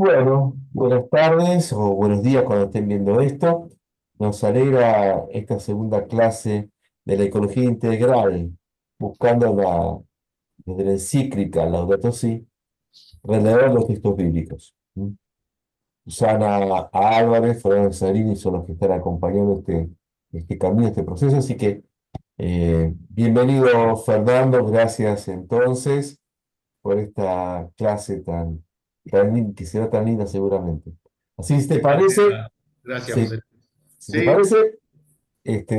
Bueno, buenas tardes o buenos días cuando estén viendo esto. Nos alegra esta segunda clase de la ecología integral, buscando desde la encíclica Laudato Si, releer los textos bíblicos. Susana Álvarez, Fernando Sarini son los que están acompañando este camino, este proceso. Así que bienvenido, Fernando. Gracias entonces por esta clase que será tan linda seguramente. Así, si te parece, Gracias, gracias, si, José. si te Sí, parece,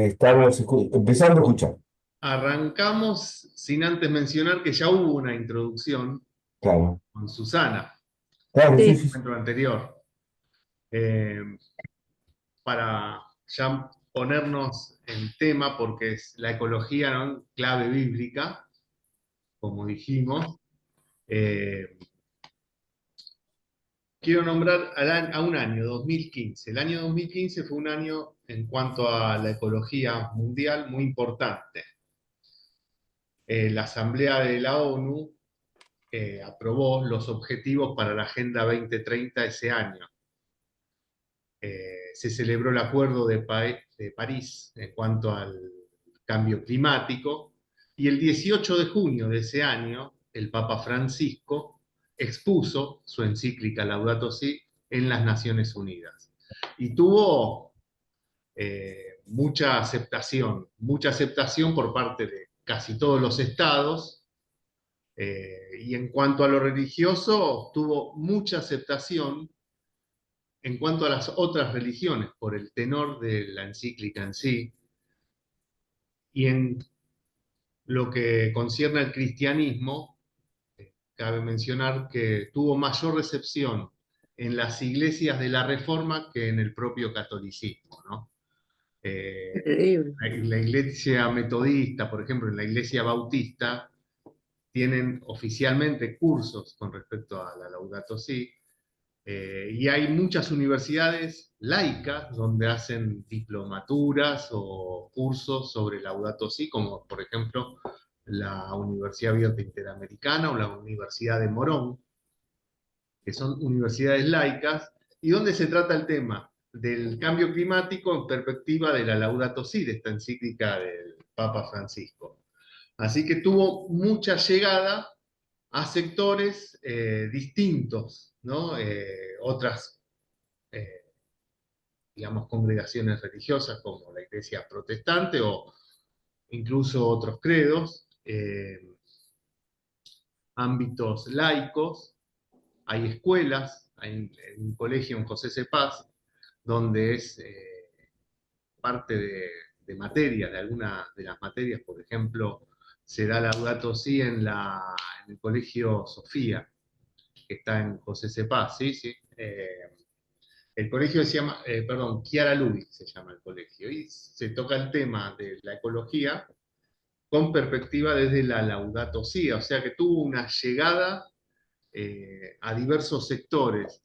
estamos empezando a escuchar. arrancamos sin antes mencionar que ya hubo una introducción Claro, con Susana claro, en sí, el sí, sí. encuentro anterior, eh, para ya ponernos en tema, porque es la ecología, ¿no?, clave bíblica, como dijimos. Eh, Quiero nombrar a un año, 2015. El año 2015 fue un año en cuanto a la ecología mundial muy importante. La Asamblea de la ONU aprobó los objetivos para la Agenda 2030 ese año. Se celebró el Acuerdo de París en cuanto al cambio climático y el 18 de junio de ese año el Papa Francisco expuso su encíclica Laudato Si en las Naciones Unidas y tuvo mucha aceptación por parte de casi todos los estados. Y en cuanto a lo religioso, tuvo mucha aceptación en cuanto a las otras religiones, por el tenor de la encíclica en sí, y en lo que concierne al cristianismo, cabe mencionar que tuvo mayor recepción en las iglesias de la Reforma que en el propio catolicismo, ¿no? Increíble. La iglesia metodista, por ejemplo, en la iglesia bautista, tienen oficialmente cursos con respecto a la Laudato Si. Y hay muchas universidades laicas donde hacen diplomaturas o cursos sobre Laudato Si, como por ejemplo la Universidad Abierta Interamericana o la Universidad de Morón, que son universidades laicas, y donde se trata el tema del cambio climático en perspectiva de la Laudato Si, de esta encíclica del Papa Francisco. Así que tuvo mucha llegada a sectores distintos, ¿no? Otras, eh, digamos, congregaciones religiosas como la iglesia protestante o incluso otros credos, ámbitos laicos. Hay escuelas, hay un colegio en José Cepaz, donde es parte de materias, de algunas de las materias, por ejemplo, se da Laudato Si en el colegio Sofía, que está en José Cepaz, ¿sí? ¿Sí? El colegio se llama, perdón, Chiara Lubich se llama el colegio, y se toca el tema de la ecología con perspectiva desde la Laudato Si, o sea que tuvo una llegada a diversos sectores,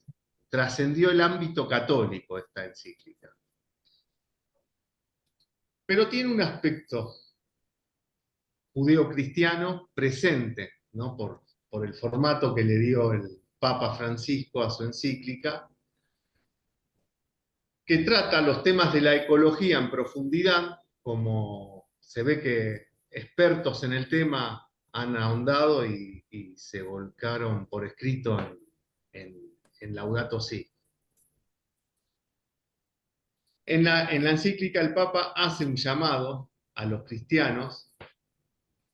trascendió el ámbito católico esta encíclica, pero tiene un aspecto judeocristiano presente, ¿no? Por el formato que le dio el Papa Francisco a su encíclica, que trata los temas de la ecología en profundidad, como se ve que expertos en el tema han ahondado y se volcaron por escrito en Laudato Si. En la encíclica el Papa hace un llamado a los cristianos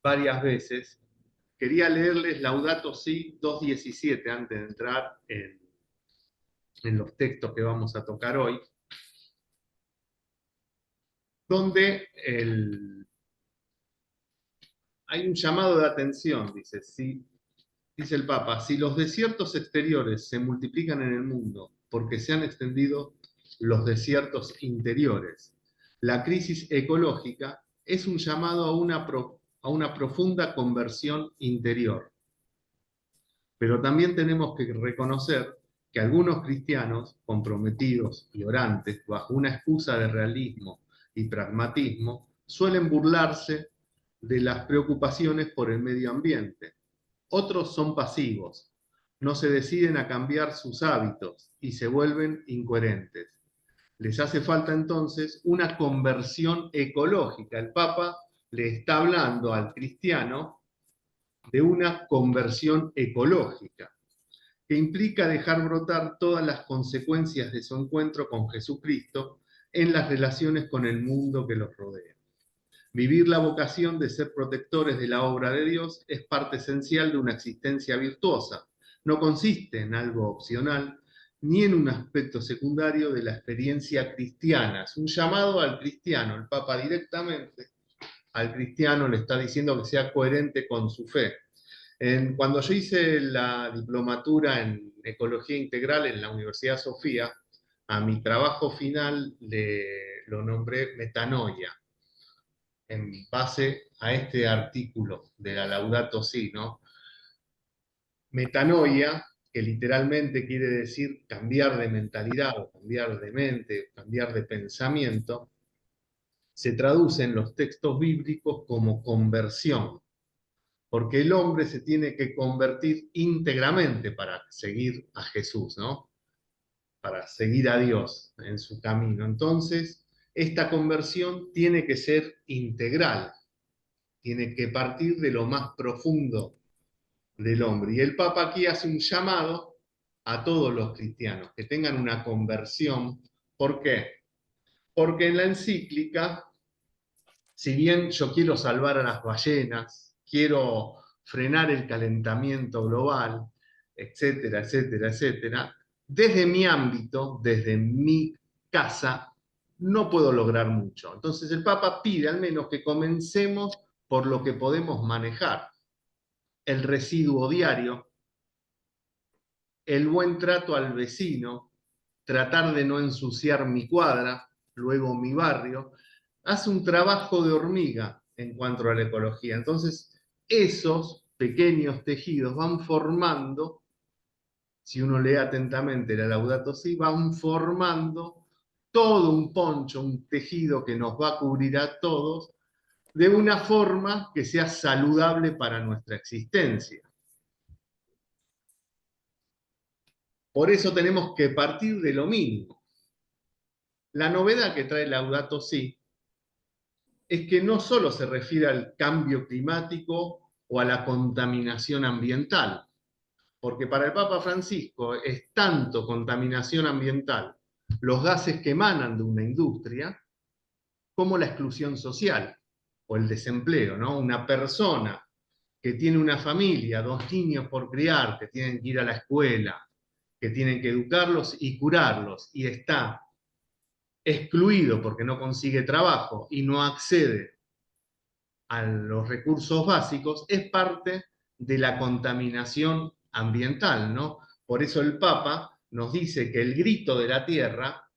varias veces. Quería leerles Laudato Si 2.17 antes de entrar en los textos que vamos a tocar hoy, donde hay un llamado de atención, dice, dice el Papa, si los desiertos exteriores se multiplican en el mundo porque se han extendido los desiertos interiores, la crisis ecológica es un llamado a una profunda conversión interior. Pero también tenemos que reconocer que algunos cristianos comprometidos y orantes, bajo una excusa de realismo y pragmatismo, suelen burlarse de las preocupaciones por el medio ambiente. Otros son pasivos, no se deciden a cambiar sus hábitos y se vuelven incoherentes. Les hace falta entonces una conversión ecológica. El Papa le está hablando al cristiano de una conversión ecológica, que implica dejar brotar todas las consecuencias de su encuentro con Jesucristo en las relaciones con el mundo que los rodea. Vivir la vocación de ser protectores de la obra de Dios es parte esencial de una existencia virtuosa. No consiste en algo opcional ni en un aspecto secundario de la experiencia cristiana. Es un llamado al cristiano. El Papa directamente al cristiano le está diciendo que sea coherente con su fe. Cuando yo hice la diplomatura en Ecología Integral en la Universidad Sofía, a mi trabajo final lo nombré metanoia, en base a este artículo de la Laudato Si, ¿no? Metanoia, que literalmente quiere decir cambiar de mentalidad o cambiar de mente, cambiar de pensamiento, se traduce en los textos bíblicos como conversión, porque el hombre se tiene que convertir íntegramente para seguir a Jesús, ¿no? Para seguir a Dios en su camino. Entonces, esta conversión tiene que ser integral, tiene que partir de lo más profundo del hombre. Y el Papa aquí hace un llamado a todos los cristianos que tengan una conversión. ¿Por qué? Porque en la encíclica, si bien yo quiero salvar a las ballenas, quiero frenar el calentamiento global, etcétera, etcétera, etcétera, desde mi ámbito, desde mi casa, no puedo lograr mucho. Entonces el Papa pide al menos que comencemos por lo que podemos manejar. El residuo diario, el buen trato al vecino, tratar de no ensuciar mi cuadra, luego mi barrio, hace un trabajo de hormiga en cuanto a la ecología. Entonces, esos pequeños tejidos van formando, si uno lee atentamente la Laudato Si, van formando todo un poncho, un tejido que nos va a cubrir a todos, de una forma que sea saludable para nuestra existencia. Por eso tenemos que partir de lo mínimo. La novedad que trae Laudato Si es que no solo se refiere al cambio climático o a la contaminación ambiental, porque para el Papa Francisco es tanto contaminación ambiental, los gases que emanan de una industria, como la exclusión social o el desempleo, ¿no? Una persona que tiene una familia, 2 niños por criar, que tienen que ir a la escuela, que tienen que educarlos y curarlos, y está excluido porque no consigue trabajo y no accede a los recursos básicos, es parte de la contaminación ambiental, ¿no? Por eso el Papa nos dice que el grito de la tierra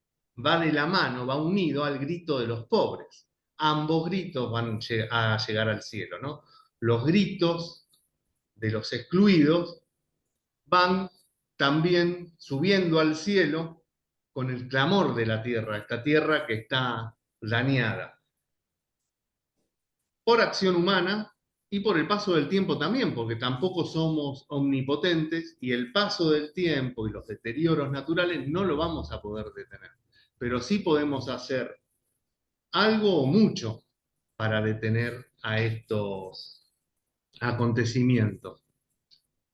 va de la mano, va unido al grito de los pobres. Ambos gritos van a llegar al cielo, ¿no? Los gritos de los excluidos van también subiendo al cielo con el clamor de la tierra, esta tierra que está dañada por acción humana y por el paso del tiempo también, porque tampoco somos omnipotentes y el paso del tiempo y los deterioros naturales no lo vamos a poder detener. Pero sí podemos hacer algo o mucho para detener a estos acontecimientos.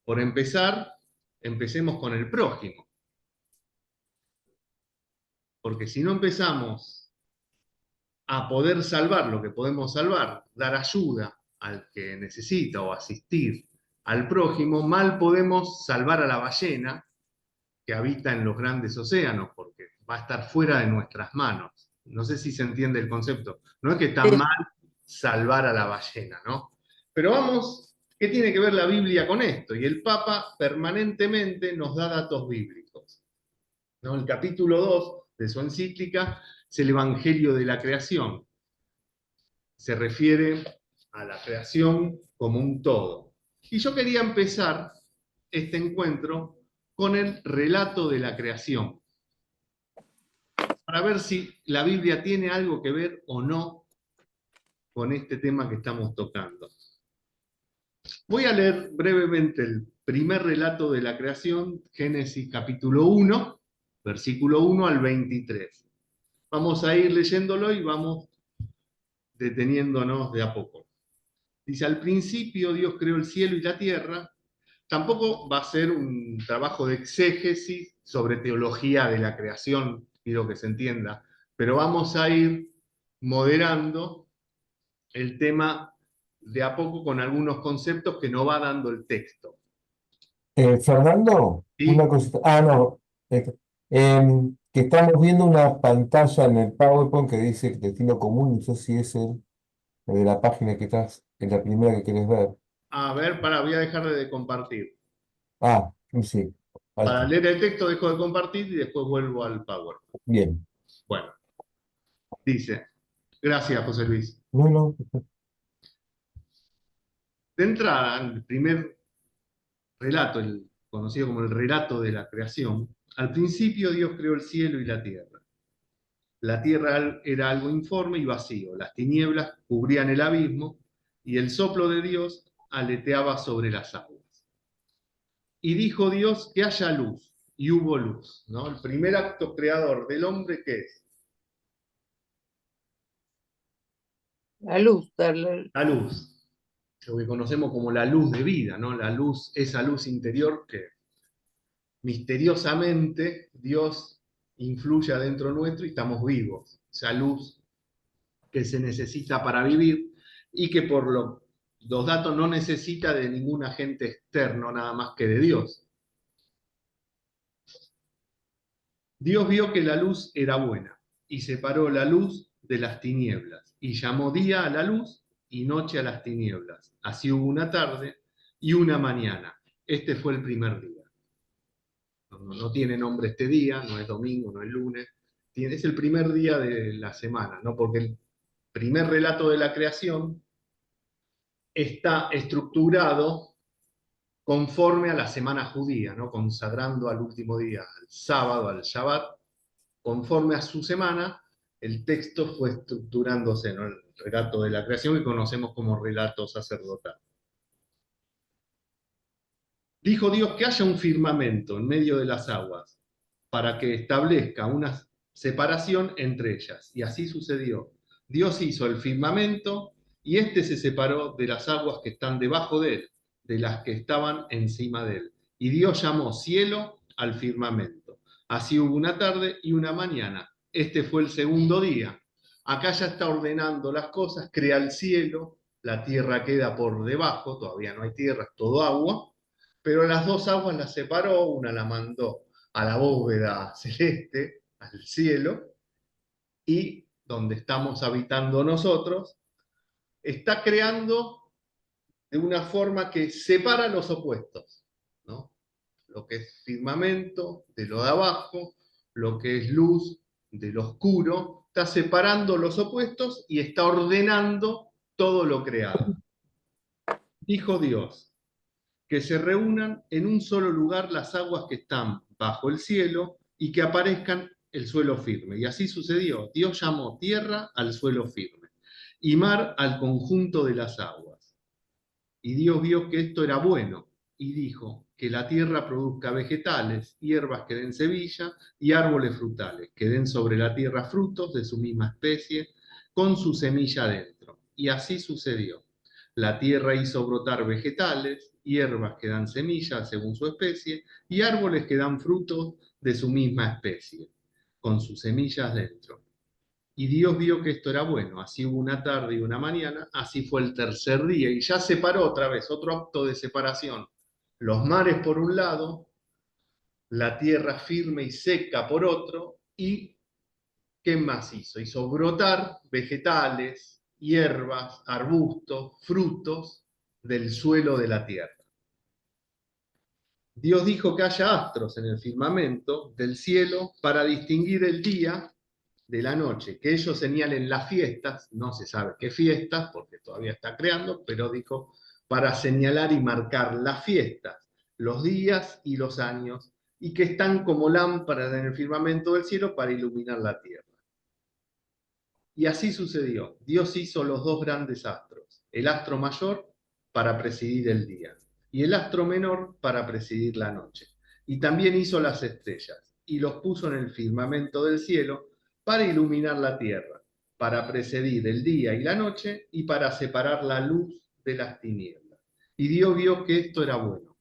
Por empezar, empecemos con el prójimo. Porque si no empezamos a poder salvar lo que podemos salvar, dar ayuda al que necesita o asistir al prójimo, mal podemos salvar a la ballena que habita en los grandes océanos, porque va a estar fuera de nuestras manos. No sé si se entiende el concepto. No es que está mal salvar a la ballena, ¿no? Pero vamos, ¿qué tiene que ver la Biblia con esto? Y el Papa permanentemente nos da datos bíblicos, ¿no? El capítulo 2 de su encíclica es el Evangelio de la Creación. Se refiere a la creación como un todo. Y yo quería empezar este encuentro con el relato de la creación, para ver si la Biblia tiene algo que ver o no con este tema que estamos tocando. Voy a leer brevemente primer relato de la creación, Génesis capítulo 1, versículo 1 al 23. Vamos a ir leyéndolo y vamos deteniéndonos de a poco. Dice, al principio Dios creó el cielo y la tierra. Tampoco va a ser un trabajo de exégesis sobre teología de la creación, quiero que se entienda, pero vamos a ir moderando el tema de a poco con algunos conceptos que nos va dando el texto. Fernando, una ¿Sí? cosita. Ah, no. Que estamos viendo una pantalla en el PowerPoint que dice destino común, no sé si es el de la página que estás, en la primera que querés ver. A ver, voy a dejar de compartir. Ah, sí, ahí Para está. leer el texto dejo de compartir y después vuelvo al PowerPoint. Bien. Bueno, dice, gracias José Luis. No, no. De entrada, el primer relato, el conocido como el relato de la creación, al principio Dios creó el cielo y la tierra. La tierra era algo informe y vacío, las tinieblas cubrían el abismo y el soplo de Dios aleteaba sobre las aguas. Y dijo Dios que haya luz, y hubo luz, ¿no? El primer acto creador del hombre, ¿qué es? La luz, darle. La luz, lo que conocemos como la luz de vida, ¿no? La luz, esa luz interior que misteriosamente Dios influye adentro nuestro y estamos vivos. Esa luz que se necesita para vivir y que por los datos no necesita de ningún agente externo, nada más que de Dios. Dios vio que la luz era buena y separó la luz de las tinieblas y llamó día a la luz y noche a las tinieblas. Así hubo una tarde y una mañana. Este fue el primer día. No tiene nombre este día, no es domingo, no es lunes. Es el primer día de la semana, ¿no? Porque el primer relato de la creación está estructurado conforme a la semana judía, ¿no? Consagrando al último día, al sábado, al Shabbat, conforme a su semana, el texto fue estructurándose, ¿no? El relato de la creación que conocemos como relato sacerdotal. Dijo Dios que haya un firmamento en medio de las aguas para que establezca una separación entre ellas. Y así sucedió. Dios hizo el firmamento y éste se separó de las aguas que están debajo de él, de las que estaban encima de él. Y Dios llamó cielo al firmamento. Así hubo una tarde y una mañana. Este fue el segundo día. Acá ya está ordenando las cosas, crea el cielo, la tierra queda por debajo, todavía no hay tierra, es todo agua, pero las dos aguas las separó, una la mandó a la bóveda celeste, al cielo, y donde estamos habitando nosotros, está creando de una forma que separa los opuestos, ¿no? Lo que es firmamento de lo de abajo, lo que es luz de lo oscuro, está separando los opuestos y está ordenando todo lo creado. Dijo Dios, que se reúnan en un solo lugar las aguas que están bajo el cielo y que aparezcan el suelo firme. Y así sucedió. Dios llamó tierra al suelo firme y mar al conjunto de las aguas. Y Dios vio que esto era bueno y dijo que la tierra produzca vegetales, hierbas que den semilla y árboles frutales, que den sobre la tierra frutos de su misma especie, con su semilla dentro. Y así sucedió. La tierra hizo brotar vegetales, hierbas que dan semillas según su especie, y árboles que dan frutos de su misma especie, con sus semillas dentro. Y Dios vio que esto era bueno. Así hubo una tarde y una mañana, así fue el tercer día. Y ya separó otra vez, otro acto de separación. Los mares por un lado, la tierra firme y seca por otro, y ¿qué más hizo? Hizo brotar vegetales, hierbas, arbustos, frutos del suelo de la tierra. Dios dijo que haya astros en el firmamento del cielo para distinguir el día de la noche, que ellos señalen las fiestas, no se sabe qué fiestas, porque todavía está creando, pero dijo, para señalar y marcar las fiestas, los días y los años, y que están como lámparas en el firmamento del cielo para iluminar la tierra. Y así sucedió. Dios hizo los dos grandes astros, el astro mayor para presidir el día, y el astro menor para presidir la noche. Y también hizo las estrellas, y los puso en el firmamento del cielo para iluminar la tierra, para presidir el día y la noche, y para separar la luz de las tinieblas. Y Dios vio que esto era bueno.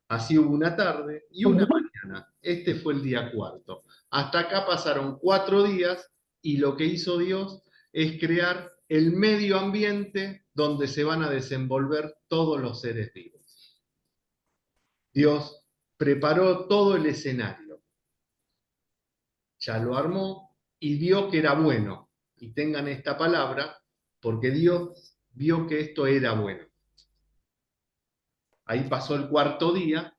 Así hubo una tarde y una mañana. Este fue el día cuarto. Hasta acá pasaron 4 días y lo que hizo Dios es crear el medio ambiente donde se van a desenvolver todos los seres vivos. Dios preparó todo el escenario, ya lo armó y vio que era bueno. Y tengan esta palabra porque Dios vio que esto era bueno. Ahí pasó el cuarto día,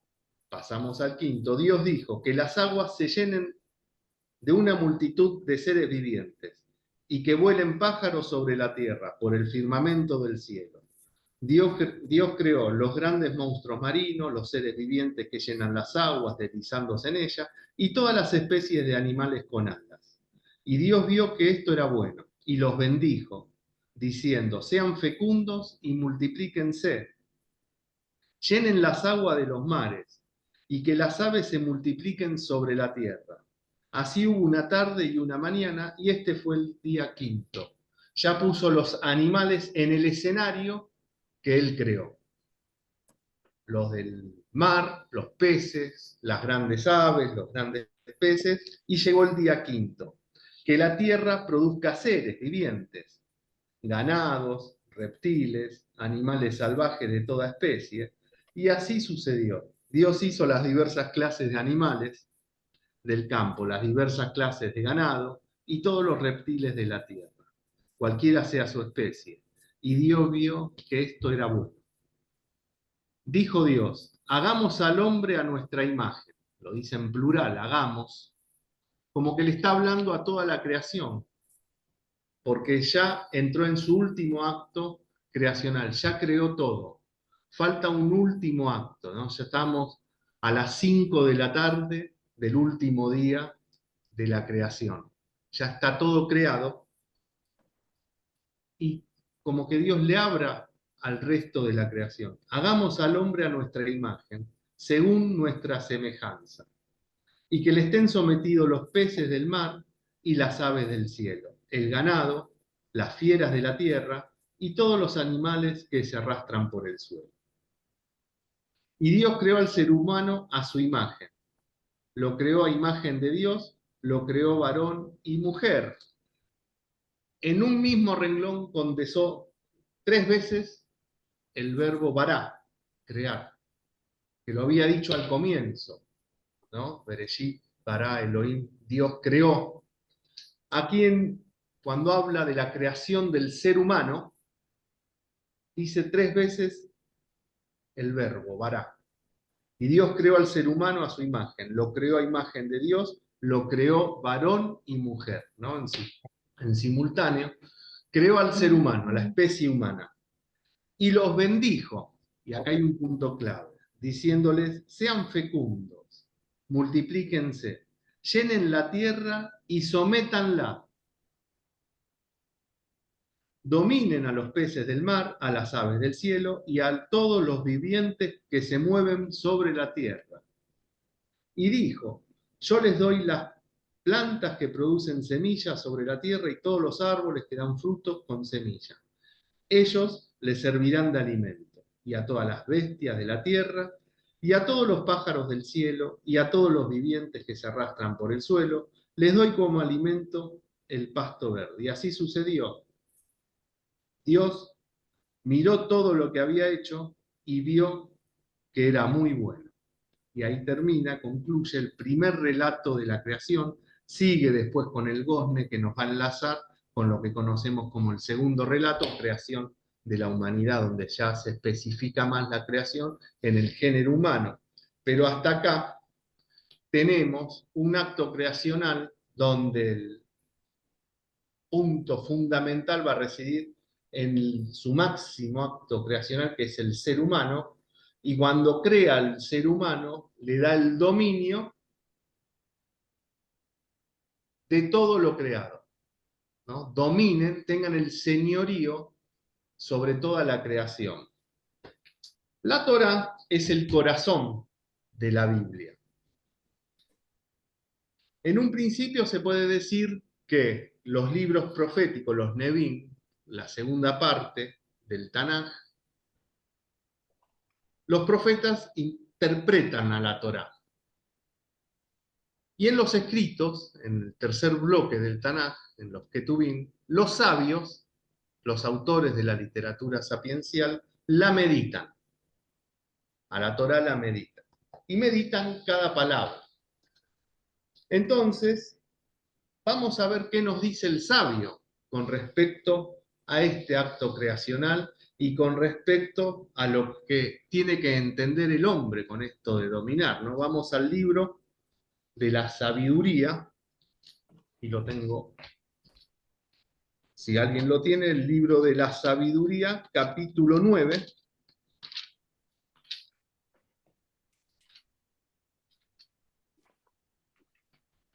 pasamos al quinto. Dios dijo que las aguas se llenen de una multitud de seres vivientes y que vuelen pájaros sobre la tierra por el firmamento del cielo. Dios creó los grandes monstruos marinos, los seres vivientes que llenan las aguas deslizándose en ellas y todas las especies de animales con alas. Y Dios vio que esto era bueno y los bendijo, diciendo, sean fecundos y multiplíquense, llenen las aguas de los mares, y que las aves se multipliquen sobre la tierra. Así hubo una tarde y una mañana, y este fue el día quinto. Ya puso los animales en el escenario que él creó. Los del mar, los peces, las grandes aves, los grandes peces, y llegó el día quinto. Que la tierra produzca seres vivientes, ganados, reptiles, animales salvajes de toda especie. Y así sucedió. Dios hizo las diversas clases de animales del campo, las diversas clases de ganado y todos los reptiles de la tierra, cualquiera sea su especie. Y Dios vio que esto era bueno. Dijo Dios, hagamos al hombre a nuestra imagen. Lo dice en plural, hagamos, como que le está hablando a toda la creación, porque ya entró en su último acto creacional, ya creó todo. Falta un último acto, ¿no? Ya estamos a las 5 de la tarde del último día de la creación. Ya está todo creado y como que Dios le abra al resto de la creación. Hagamos al hombre a nuestra imagen, según nuestra semejanza, y que le estén sometidos los peces del mar y las aves del cielo, el ganado, las fieras de la tierra y todos los animales que se arrastran por el suelo. Y Dios creó al ser humano a su imagen. Lo creó a imagen de Dios, lo creó varón y mujer. En un mismo renglón condensó 3 veces el verbo bará, crear, que lo había dicho al comienzo, ¿no? Bereshit, bará, Elohim, Dios creó. Aquí cuando habla de la creación del ser humano, dice 3 veces el verbo, bará. Y Dios creó al ser humano a su imagen, lo creó a imagen de Dios, lo creó varón y mujer, ¿no? En simultáneo, creó al ser humano, a la especie humana, y los bendijo, y acá hay un punto clave, diciéndoles, sean fecundos, multiplíquense, llenen la tierra y sométanla. Dominen a los peces del mar, a las aves del cielo y a todos los vivientes que se mueven sobre la tierra. Y dijo, yo les doy las plantas que producen semillas sobre la tierra y todos los árboles que dan frutos con semilla. Ellos les servirán de alimento, y a todas las bestias de la tierra, y a todos los pájaros del cielo, y a todos los vivientes que se arrastran por el suelo, les doy como alimento el pasto verde. Y así sucedió. Dios miró todo lo que había hecho y vio que era muy bueno. Y ahí termina, concluye el primer relato de la creación, sigue después con el gozne que nos va a enlazar con lo que conocemos como el segundo relato, creación de la humanidad, donde ya se especifica más la creación en el género humano. Pero hasta acá tenemos un acto creacional donde el punto fundamental va a residir en su máximo acto creacional, que es el ser humano, y cuando crea al ser humano, le da el dominio de todo lo creado, ¿no? Dominen, tengan el señorío sobre toda la creación. La Torá es el corazón de la Biblia. En un principio se puede decir que los libros proféticos, los Nevi'im, la segunda parte del Tanaj, los profetas interpretan a la Torá. Y en los escritos, en el tercer bloque del Tanaj, en los Ketuvim, los sabios, los autores de la literatura sapiencial, la meditan. A la Torá la meditan. Y meditan cada palabra. Entonces, vamos a ver qué nos dice el sabio con respecto a este acto creacional y con respecto a lo que tiene que entender el hombre con esto de dominar, ¿no? Vamos al libro de la sabiduría, y lo tengo, si alguien lo tiene, el libro de la sabiduría, capítulo 9.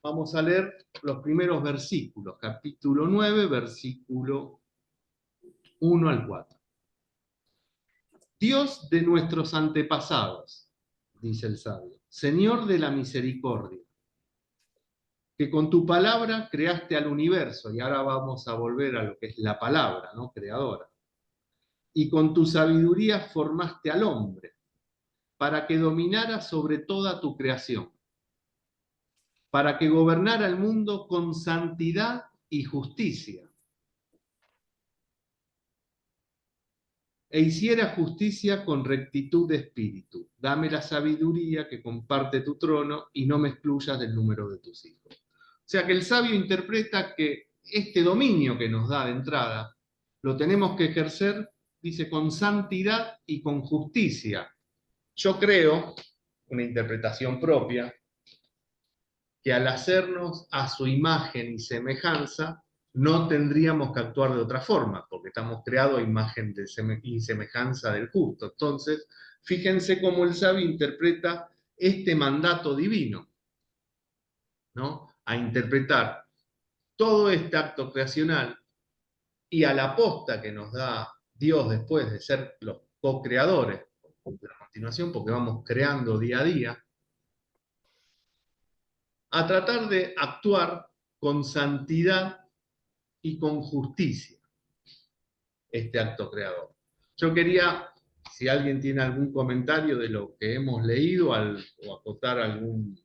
Vamos a leer los primeros versículos, capítulo 9, versículo 1 al 4. Dios de nuestros antepasados, dice el sabio, Señor de la misericordia, que con tu palabra creaste al universo, y ahora vamos a volver a lo que es la palabra, ¿no? Creadora, y con tu sabiduría formaste al hombre, para que dominara sobre toda tu creación, para que gobernara el mundo con santidad y justicia, e hiciera justicia con rectitud de espíritu. Dame la sabiduría que comparte tu trono y no me excluyas del número de tus hijos. O sea que el sabio interpreta que este dominio que nos da de entrada lo tenemos que ejercer, dice, con santidad y con justicia. Yo creo, una interpretación propia, que al hacernos a su imagen y semejanza, no tendríamos que actuar de otra forma, porque estamos creados a imagen y semejanza del justo. Entonces, fíjense cómo el sabio interpreta este mandato divino, ¿no? A interpretar todo este acto creacional y a la posta que nos da Dios después de ser los co-creadores, a continuación, porque vamos creando día a día, a tratar de actuar con santidad y con justicia este acto creador. Yo quería, si alguien tiene algún comentario de lo que hemos leído o acotar algún...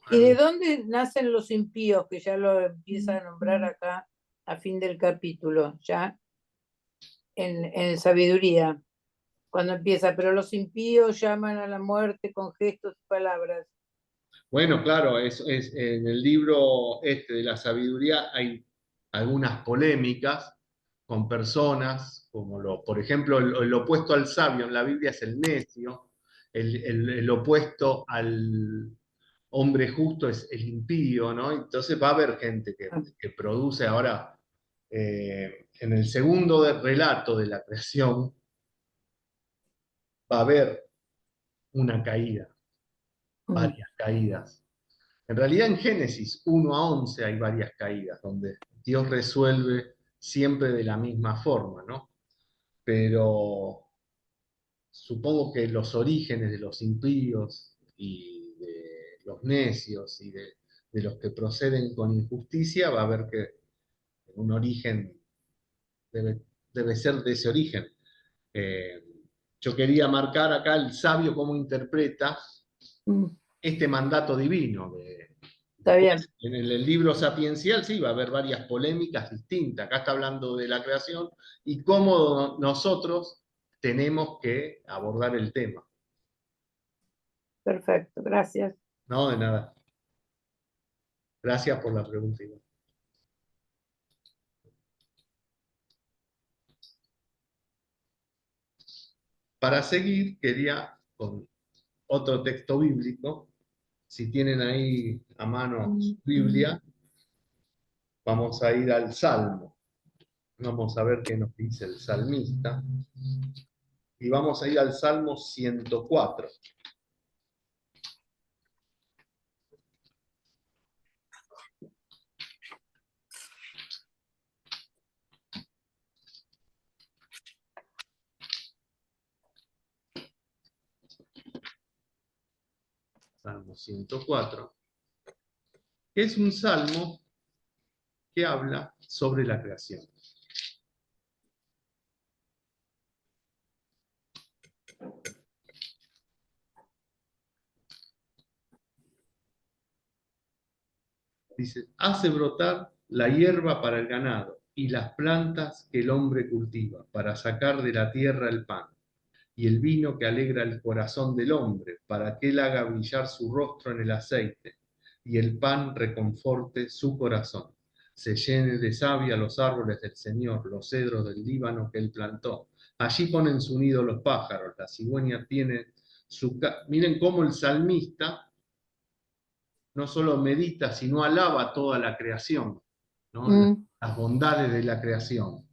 ¿Y de dónde nacen los impíos? Que ya lo empieza a nombrar acá a fin del capítulo, ya en sabiduría, cuando empieza, pero los impíos llaman a la muerte con gestos y palabras. Bueno, claro, en el libro este de la sabiduría hay algunas polémicas con personas, como por ejemplo, el opuesto al sabio en la Biblia es el necio, el opuesto al hombre justo es el impío, ¿no? Entonces va a haber gente que produce ahora, en el segundo relato de la creación, va a haber una caída, varias caídas. En realidad en Génesis 1 a 11 hay varias caídas, donde Dios resuelve siempre de la misma forma, ¿no? Pero supongo que los orígenes de los impíos y de los necios y de los que proceden con injusticia, va a haber que un origen debe ser de ese origen. Eh, yo quería marcar acá el sabio cómo interpreta este mandato divino. Está bien, En el libro sapiencial sí va a haber varias polémicas distintas. Acá está hablando de la creación y cómo nosotros tenemos que abordar el tema. perfecto, gracias. No, de nada. Gracias por la pregunta, Iván. Para seguir, quería con otro texto bíblico. Si tienen ahí a mano su Biblia, vamos a ir al Salmo. Vamos a ver qué nos dice el salmista. Y vamos a ir al Salmo 104. Salmo 104, que es un salmo que habla sobre la creación. Dice, hace brotar la hierba para el ganado y las plantas que el hombre cultiva para sacar de la tierra el pan y el vino que alegra el corazón del hombre para que él haga brillar su rostro en el aceite y el pan reconforte su corazón. Se llene de savia los árboles del Señor, los cedros del Líbano que él plantó. Allí ponen su nido los pájaros, la cigüeña tiene su... Miren cómo el salmista no solo medita, sino alaba toda la creación, ¿no? Las bondades de la creación.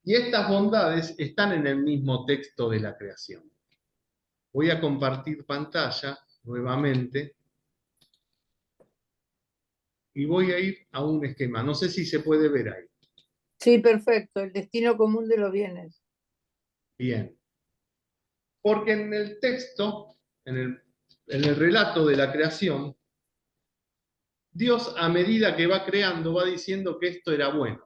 Y estas bondades están en el mismo texto de la creación. Voy a compartir pantalla nuevamente y voy a ir a un esquema. No sé si se puede ver ahí. Sí, perfecto. El destino común de los bienes. Bien. Porque en el texto, en el relato de la creación, Dios, a medida que va creando, va diciendo que esto era bueno.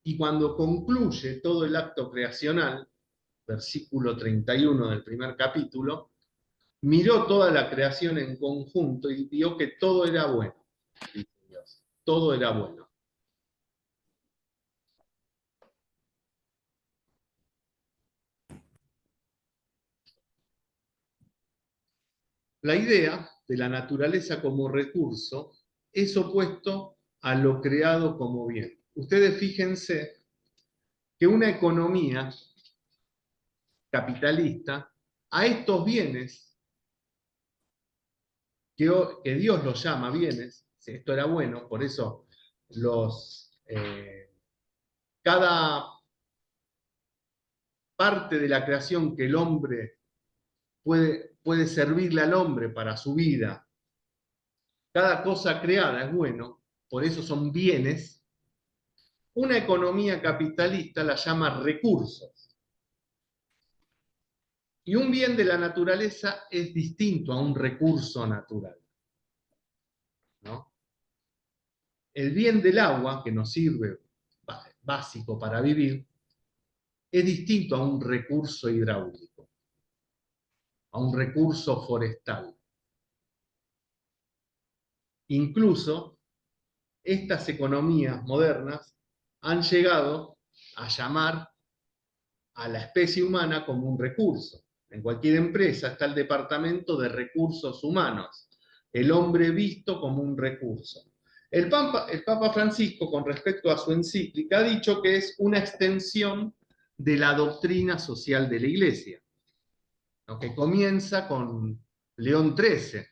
Y cuando concluye todo el acto creacional, versículo 31 del primer capítulo, miró toda la creación en conjunto y vio que todo era bueno, dice Dios. Todo era bueno. La idea de la naturaleza como recurso es opuesto a lo creado como bien. Ustedes fíjense que una economía capitalista a estos bienes, que Dios los llama bienes, si esto era bueno, por eso cada parte de la creación que el hombre puede servirle al hombre para su vida, cada cosa creada es bueno, por eso son bienes. Una economía capitalista la llama recursos. Y un bien de la naturaleza es distinto a un recurso natural, ¿no? El bien del agua, que nos sirve básico para vivir, es distinto a un recurso hidráulico, a un recurso forestal. Incluso estas economías modernas han llegado a llamar a la especie humana como un recurso. En cualquier empresa está el departamento de recursos humanos, el hombre visto como un recurso. El Papa Francisco, con respecto a su encíclica, ha dicho que es una extensión de la doctrina social de la Iglesia, ¿no? Que comienza con León XIII.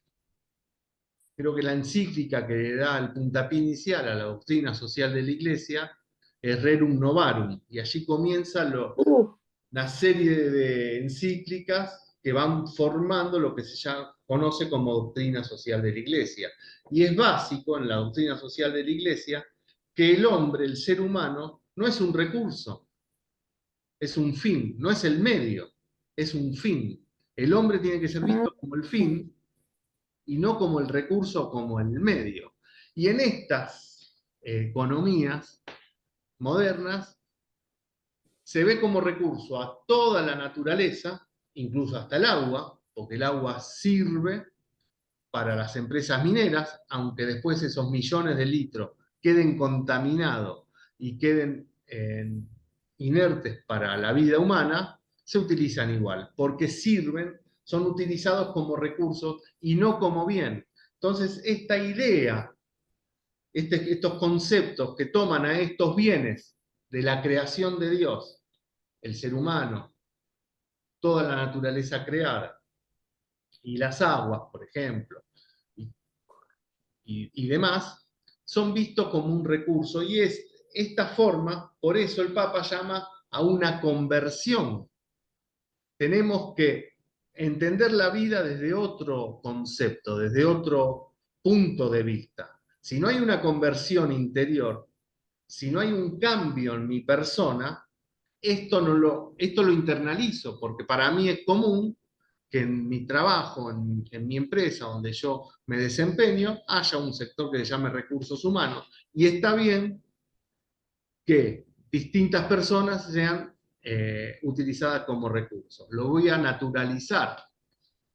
Creo que la encíclica que da el puntapié inicial a la doctrina social de la Iglesia es Rerum Novarum, y allí comienza una serie de encíclicas que van formando lo que se conoce como doctrina social de la Iglesia. Y es básico en la doctrina social de la Iglesia que el hombre, el ser humano, no es un recurso, es un fin, no es el medio, es un fin. El hombre tiene que ser visto como el fin y no como el recurso, como el medio. Y en estas economías modernas se ve como recurso a toda la naturaleza, incluso hasta el agua, porque el agua sirve para las empresas mineras, aunque después esos millones de litros queden contaminados y queden inertes para la vida humana, se utilizan igual, porque sirven, son utilizados como recursos y no como bien. Entonces, esta idea, estos conceptos que toman a estos bienes de la creación de Dios, el ser humano, toda la naturaleza creada, y las aguas, por ejemplo, y demás, son vistos como un recurso, y es esta forma, por eso el Papa llama a una conversión. Tenemos que entender la vida desde otro concepto, desde otro punto de vista. Si no hay una conversión interior, si no hay un cambio en mi persona, esto lo internalizo, porque para mí es común que en mi trabajo, en mi empresa, donde yo me desempeño, haya un sector que se llame recursos humanos. Y está bien que distintas personas sean utilizadas como recursos. Lo voy a naturalizar,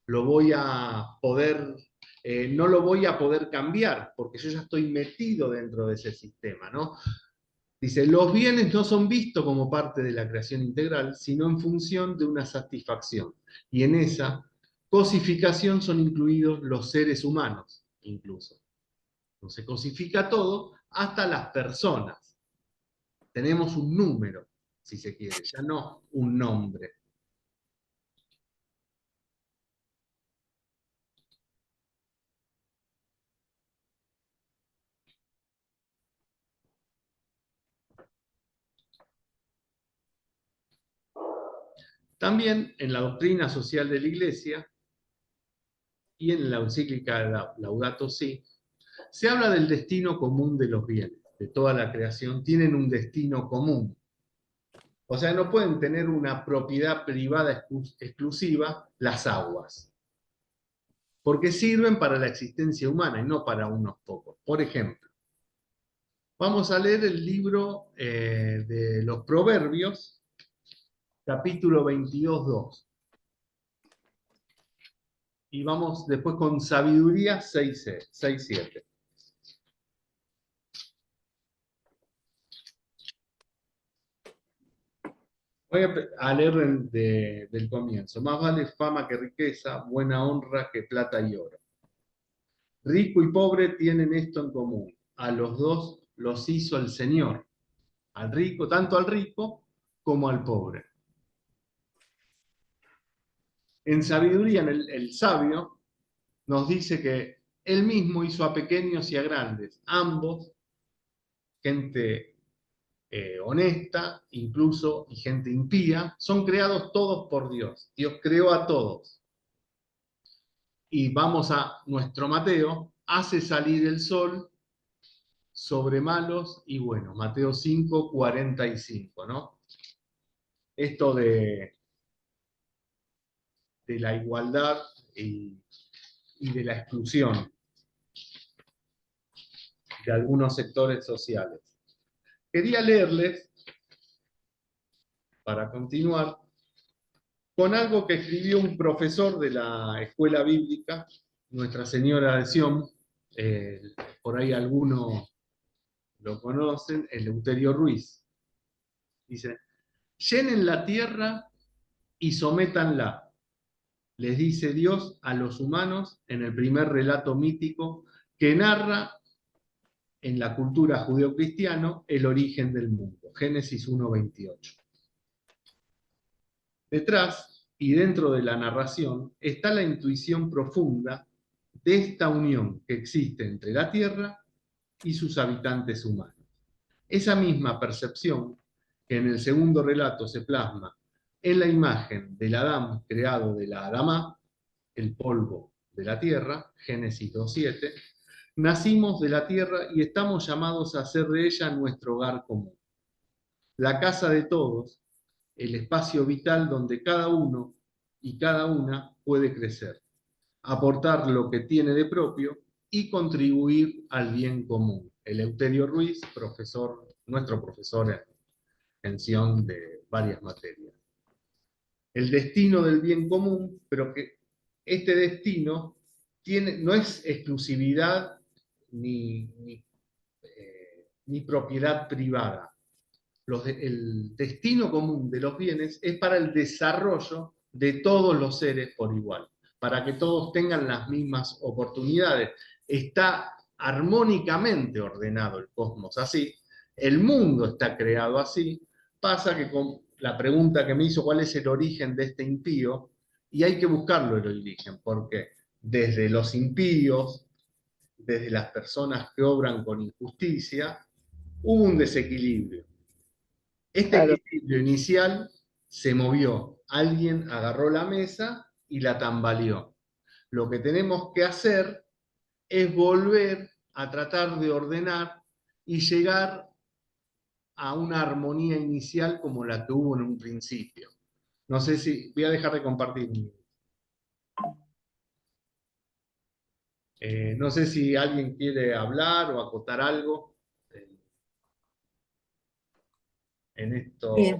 lo voy a poder, no lo voy a poder cambiar, porque yo ya estoy metido dentro de ese sistema, ¿no? Dice, los bienes no son vistos como parte de la creación integral, sino en función de una satisfacción. Y en esa cosificación son incluidos los seres humanos, incluso. Entonces cosifica todo, hasta las personas. Tenemos un número, si se quiere, ya no un nombre. También en la doctrina social de la Iglesia y en la encíclica Laudato Si, se habla del destino común de los bienes, de toda la creación, tienen un destino común. O sea, no pueden tener una propiedad privada exclusiva las aguas, porque sirven para la existencia humana y no para unos pocos. Por ejemplo, vamos a leer el libro de los Proverbios, capítulo 22:2. Y vamos después con Sabiduría 6:7. Voy a leer del comienzo. Más vale fama que riqueza, buena honra que plata y oro. Rico y pobre tienen esto en común. A los dos los hizo el Señor. Al rico, tanto al rico como al pobre. En sabiduría, el sabio nos dice que él mismo hizo a pequeños y a grandes, ambos, gente honesta, incluso, y gente impía, son creados todos por Dios. Dios creó a todos. Y vamos a nuestro Mateo, hace salir el sol sobre malos y buenos. Mateo 5:45, ¿no? Esto de la igualdad y de la exclusión de algunos sectores sociales. Quería leerles, para continuar, con algo que escribió un profesor de la escuela bíblica, Nuestra Señora de Sion, por ahí algunos lo conocen, Eleuterio Ruiz. Dice, llenen la tierra y sométanla, les dice Dios a los humanos en el primer relato mítico que narra en la cultura judeocristiana el origen del mundo. Génesis 1:28. Detrás y dentro de la narración está la intuición profunda de esta unión que existe entre la tierra y sus habitantes humanos. Esa misma percepción que en el segundo relato se plasma en la imagen del Adán creado de la Adamá, el polvo de la tierra, Génesis 2:7, nacimos de la tierra y estamos llamados a hacer de ella nuestro hogar común. La casa de todos, el espacio vital donde cada uno y cada una puede crecer, aportar lo que tiene de propio y contribuir al bien común. Eleuterio Ruiz, nuestro profesor en Sion de varias materias. El destino del bien común, pero que este destino no es exclusividad ni propiedad privada. El destino común de los bienes es para el desarrollo de todos los seres por igual, para que todos tengan las mismas oportunidades. Está armónicamente ordenado el cosmos así, el mundo está creado así. Pasa que con la pregunta que me hizo, ¿cuál es el origen de este impío? Y hay que buscarlo el origen, porque desde los impíos, desde las personas que obran con injusticia, hubo un desequilibrio. Este Claro. equilibrio inicial se movió. Alguien agarró la mesa y la tambaleó. Lo que tenemos que hacer es volver a tratar de ordenar y llegar a una armonía inicial como la que hubo en un principio. No sé si voy a dejar de compartir. No sé si alguien quiere hablar o acotar algo en esto. Bien,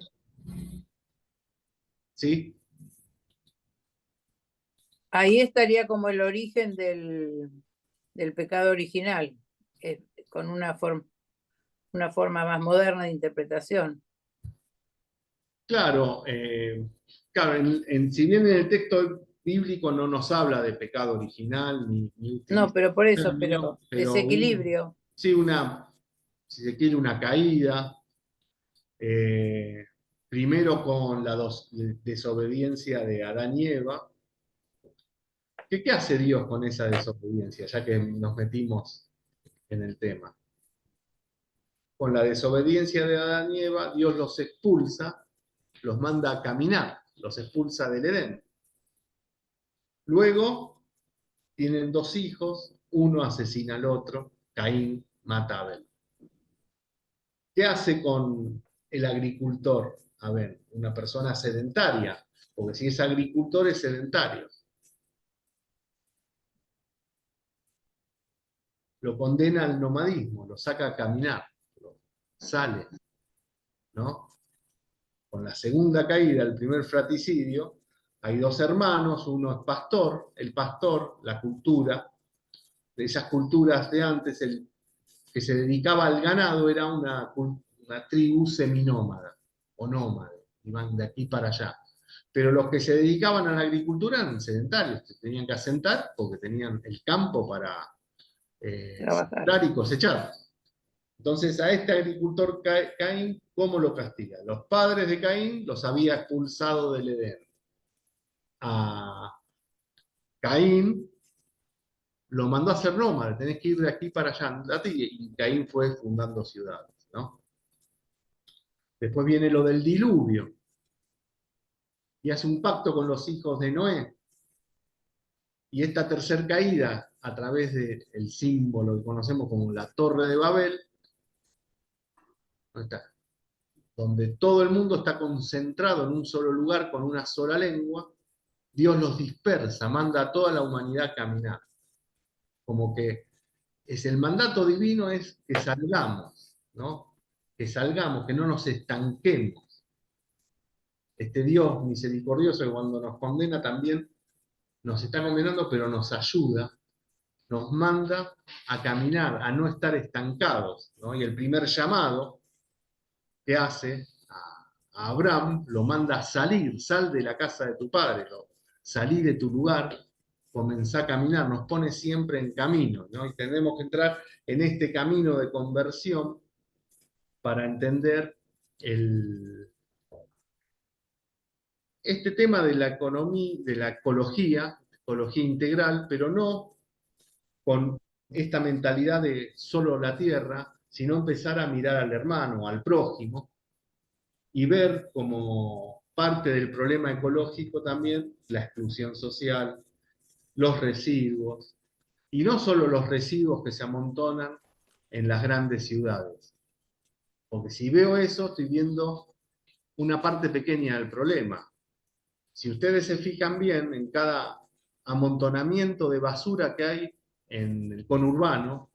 ¿Sí? ahí estaría como el origen del pecado original, con una forma más moderna de interpretación. Claro, claro, si bien en el texto bíblico no nos habla de pecado original ni No, utiliza pero por el eso, término, pero pero desequilibrio. sí, si se quiere, una caída, eh, primero con la desobediencia de Adán y Eva. ¿Qué hace Dios con esa desobediencia? Ya que nos metimos en el tema. Con la desobediencia de Adán y Eva, Dios los expulsa, los manda a caminar, los expulsa del Edén. Luego tienen dos hijos, uno asesina al otro, Caín mata a Abel. ¿Qué hace con el agricultor Abel? Una persona sedentaria, porque si es agricultor es sedentario. Lo condena al nomadismo, lo saca a caminar, sale, ¿no? Con la segunda caída, el primer fratricidio, hay dos hermanos, uno es pastor, el pastor, la cultura, de esas culturas de antes, el que se dedicaba al ganado era una tribu seminómada o nómade, iban de aquí para allá. Pero los que se dedicaban a la agricultura eran sedentarios, que tenían que asentar porque tenían el campo para Trabajar. sembrar y cosechar. Entonces a este agricultor Caín, ¿cómo lo castiga? Los padres de Caín los había expulsado del Edén. A Caín lo mandó a hacer nómada, tenés que ir de aquí para allá, andate, y Caín fue fundando ciudades, ¿no? Después viene lo del diluvio, y hace un pacto con los hijos de Noé. Y esta tercera caída, a través del símbolo que conocemos como la Torre de Babel, ¿dónde está? Donde todo el mundo está concentrado en un solo lugar con una sola lengua, Dios los dispersa, manda a toda la humanidad a caminar. Como que es el mandato divino es que salgamos, ¿no? Que salgamos, que no nos estanquemos. Este Dios misericordioso que cuando nos condena también nos está condenando, pero nos ayuda, nos manda a caminar, a no estar estancados, ¿no? Y el primer llamado que hace a Abraham lo manda a salir, sal de la casa de tu padre, salí de tu lugar, comenzá a caminar, nos pone siempre en camino, ¿no? Y tenemos que entrar en este camino de conversión para entender este tema de la economía, de la ecología integral, pero no con esta mentalidad de solo la tierra, sino empezar a mirar al hermano, al prójimo, y ver como parte del problema ecológico también la exclusión social, los residuos, y no solo los residuos que se amontonan en las grandes ciudades. Porque si veo eso, estoy viendo una parte pequeña del problema. Si ustedes se fijan bien en cada amontonamiento de basura que hay en el conurbano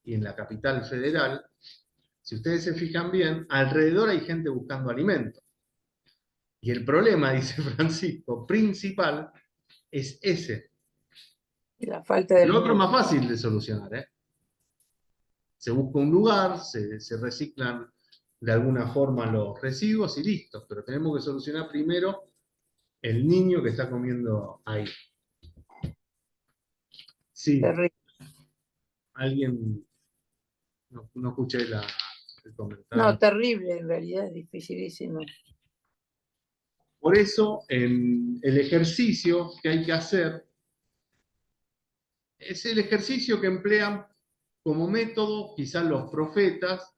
y en la capital federal, si ustedes se fijan bien, alrededor hay gente buscando alimento. Y el problema, dice Francisco, principal es ese. Y la falta de Lo otro es más alimento. fácil de solucionar, ¿eh? Se busca un lugar, se reciclan de alguna forma los residuos y listo. Pero tenemos que solucionar primero el niño que está comiendo ahí. Sí, Terrible. alguien, no escuché el No, comentario. terrible, en realidad es dificilísimo. Por eso, el ejercicio que hay que hacer es el ejercicio que emplean como método quizás los profetas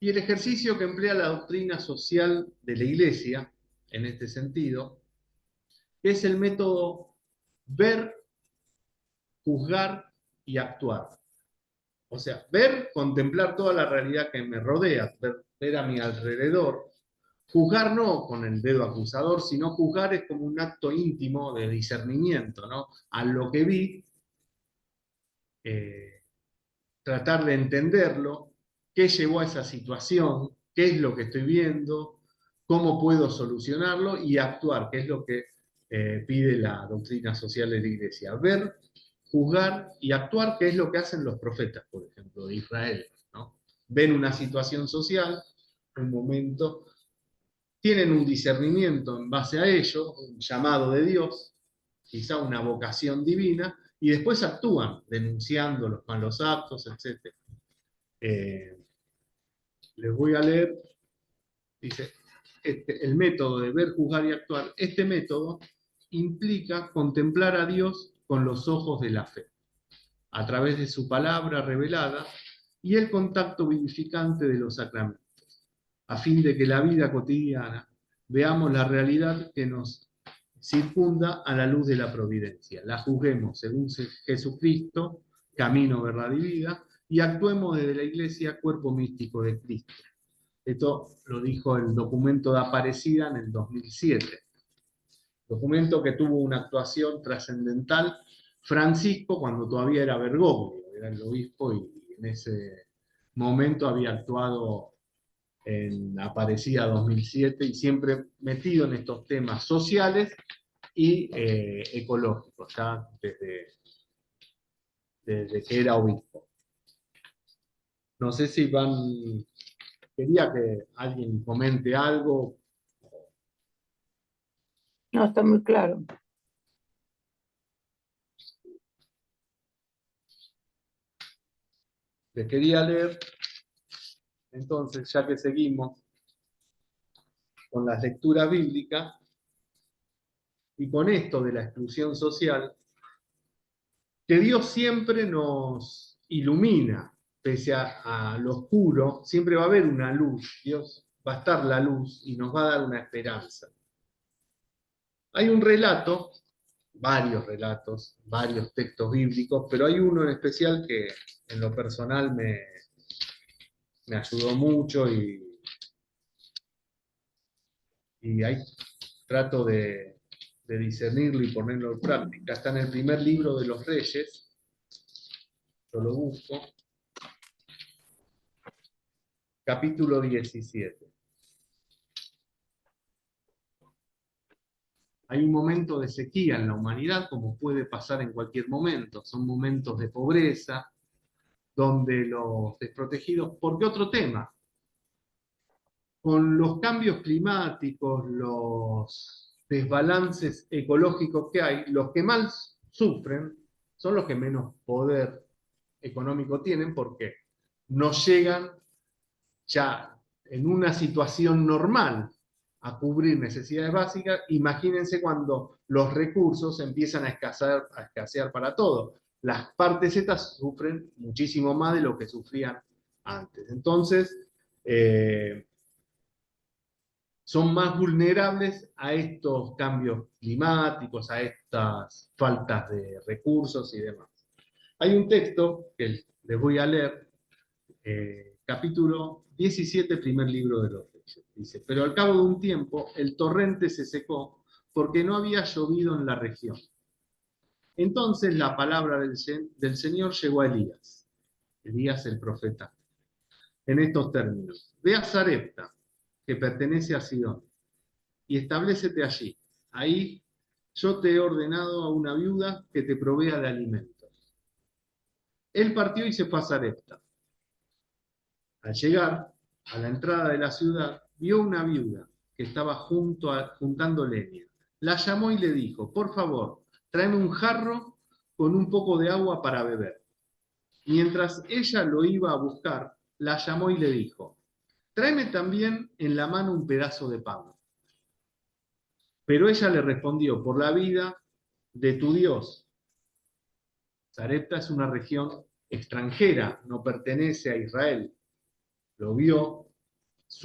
y el ejercicio que emplea la doctrina social de la Iglesia en este sentido, que es el método ver, juzgar y actuar. O sea, ver, contemplar toda la realidad que me rodea, ver a mi alrededor. Juzgar no con el dedo acusador, sino juzgar es como un acto íntimo de discernimiento, ¿no? A lo que vi, tratar de entenderlo, qué llevó a esa situación, qué es lo que estoy viendo, cómo puedo solucionarlo y actuar, que es lo que pide la doctrina social de la Iglesia. Ver, juzgar y actuar, que es lo que hacen los profetas, por ejemplo, de Israel, ¿no? Ven una situación social, un momento, tienen un discernimiento en base a ello, un llamado de Dios, quizá una vocación divina, y después actúan denunciando los malos actos, etc. Les voy a leer, dice, el método de ver, juzgar y actuar. Este método implica contemplar a Dios con los ojos de la fe, a través de su palabra revelada y el contacto vivificante de los sacramentos, a fin de que la vida cotidiana veamos la realidad que nos circunda a la luz de la providencia. La juzguemos según Jesucristo, camino, verdad y vida, y actuemos desde la Iglesia, cuerpo místico de Cristo. Esto lo dijo el documento de Aparecida en el 2007. Documento que tuvo una actuación trascendental Francisco cuando todavía era Bergoglio, era el obispo, y en ese momento había actuado en Aparecida 2007 y siempre metido en estos temas sociales y ecológicos, ya desde que era obispo. No sé si quería que alguien comente algo. No, está muy claro. Les quería leer, entonces, ya que seguimos con las lecturas bíblicas y con esto de la exclusión social, que Dios siempre nos ilumina, pese a lo oscuro, siempre va a haber una luz, Dios va a estar la luz y nos va a dar una esperanza. Hay un relato, varios relatos, varios textos bíblicos, pero hay uno en especial que en lo personal me ayudó mucho y ahí trato de discernirlo y ponerlo en práctica. Está en el primer libro de los Reyes, yo lo busco, capítulo 17. Hay un momento de sequía en la humanidad, como puede pasar en cualquier momento. Son momentos de pobreza, donde los desprotegidos, ¿por qué otro tema? Con los cambios climáticos, los desbalances ecológicos que hay, los que más sufren son los que menos poder económico tienen, porque no llegan ya en una situación normal a cubrir necesidades básicas. Imagínense cuando los recursos empiezan a escasear para todo. Las partes estas sufren muchísimo más de lo que sufrían antes. Entonces, son más vulnerables a estos cambios climáticos, a estas faltas de recursos y demás. Hay un texto que les voy a leer, capítulo 17, primer libro de los Reyes. Dice, pero al cabo de un tiempo el torrente se secó porque no había llovido en la región. Entonces la palabra del Señor llegó a Elías el profeta, en estos términos: ve a Sarepta, que pertenece a Sidón, y establécete allí. Ahí yo te he ordenado a una viuda que te provea de alimentos. Él partió y se fue a Sarepta. Al llegar a la entrada de la ciudad, vio una viuda que estaba juntando leña. La llamó y le dijo: por favor, tráeme un jarro con un poco de agua para beber. Mientras ella lo iba a buscar, la llamó y le dijo: tráeme también en la mano un pedazo de pan. Pero ella le respondió: por la vida de tu Dios. Sarepta es una región extranjera, no pertenece a Israel. Lo vio,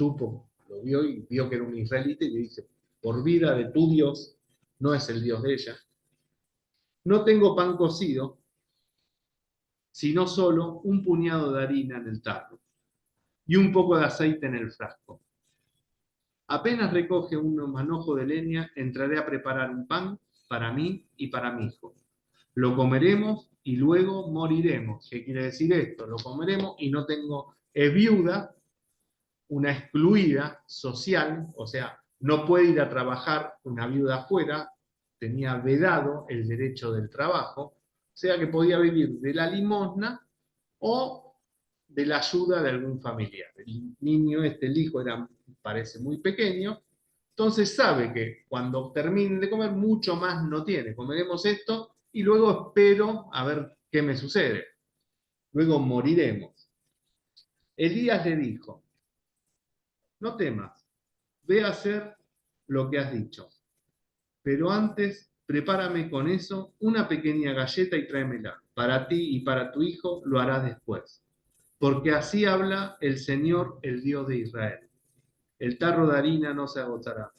lo vio y vio que era un israelita y le dice: por vida de tu Dios, no es el Dios de ella, no tengo pan cocido, sino solo un puñado de harina en el tarro y un poco de aceite en el frasco. Apenas recoge un manojo de leña, entraré a preparar un pan para mí y para mi hijo. Lo comeremos y luego moriremos. ¿Qué quiere decir esto? Lo comeremos y no tengo, es viuda, una excluida social, o sea, no puede ir a trabajar una viuda afuera, tenía vedado el derecho del trabajo, o sea que podía vivir de la limosna o de la ayuda de algún familiar. El niño, el hijo, parece muy pequeño, entonces sabe que cuando termine de comer, mucho más no tiene. Comeremos esto y luego espero a ver qué me sucede. Luego moriremos. Elías le dijo, no temas, ve a hacer lo que has dicho, pero antes prepárame con eso una pequeña galleta y tráemela. Para ti y para tu hijo lo harás después. Porque así habla el Señor, el Dios de Israel. El tarro de harina no se agotará,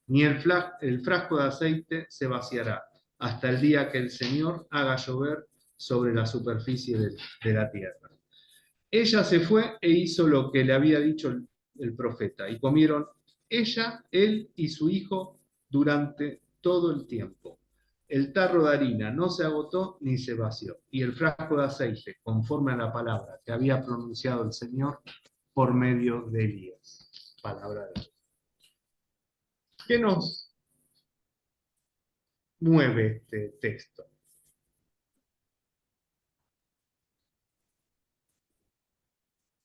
ni el frasco de aceite se vaciará, hasta el día que el Señor haga llover sobre la superficie de la tierra. Ella se fue e hizo lo que le había dicho el profeta, y comieron ella, él y su hijo durante todo el tiempo. El tarro de harina no se agotó ni se vació, y el frasco de aceite, conforme a la palabra que había pronunciado el Señor por medio de Elías. Palabra de Dios. ¿Qué nos mueve este texto?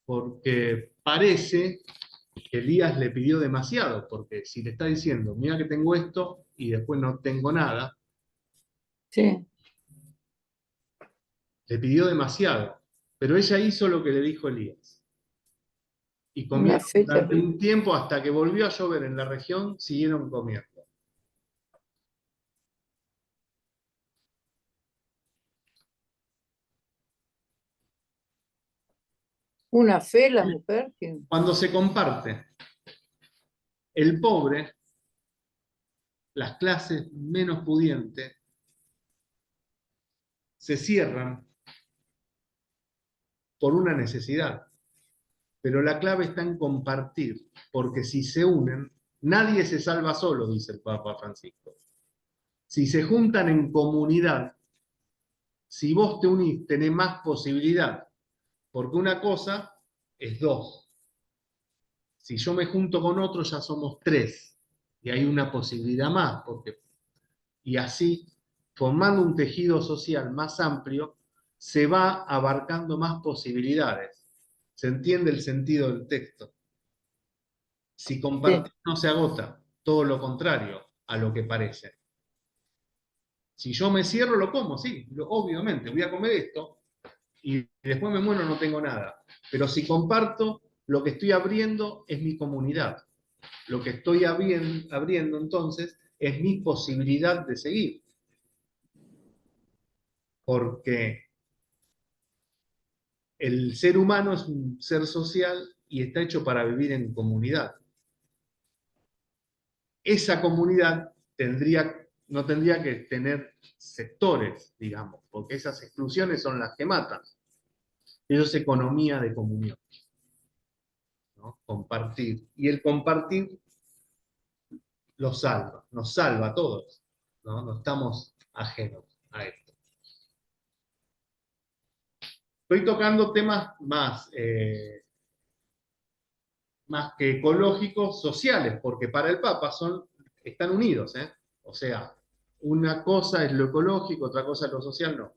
Porque parece que Elías le pidió demasiado, porque si le está diciendo, mira que tengo esto y después no tengo nada, Sí, le pidió demasiado. Pero ella hizo lo que le dijo Elías. Y una comieron fe durante terrible. un tiempo hasta que volvió a llover en la región, siguieron comiendo. Una fe la mujer que Cuando se comparte, el pobre, las clases menos pudientes, se cierran por una necesidad. Pero la clave está en compartir, porque si se unen, nadie se salva solo, dice el Papa Francisco. Si se juntan en comunidad, si vos te unís, tenés más posibilidad, porque una cosa es dos. Si yo me junto con otro, ya somos tres, y hay una posibilidad más, y así, formando un tejido social más amplio, se va abarcando más posibilidades. ¿Se entiende el sentido del texto? Si sí. compartir no se agota, todo lo contrario a lo que parece. Si yo me cierro, lo como, sí, obviamente, voy a comer esto y después me muero, no tengo nada. Pero si comparto, lo que estoy abriendo es mi comunidad. Lo que estoy abriendo entonces es mi posibilidad de seguir. Porque el ser humano es un ser social y está hecho para vivir en comunidad. Esa comunidad no tendría que tener sectores, digamos, porque esas exclusiones son las que matan. Eso es economía de comunión, ¿no? Compartir. Y el compartir nos salva a todos, ¿no? No estamos ajenos a esto. Estoy tocando temas más que ecológicos, sociales, porque para el Papa están unidos, ¿eh? O sea, una cosa es lo ecológico, otra cosa es lo social, no.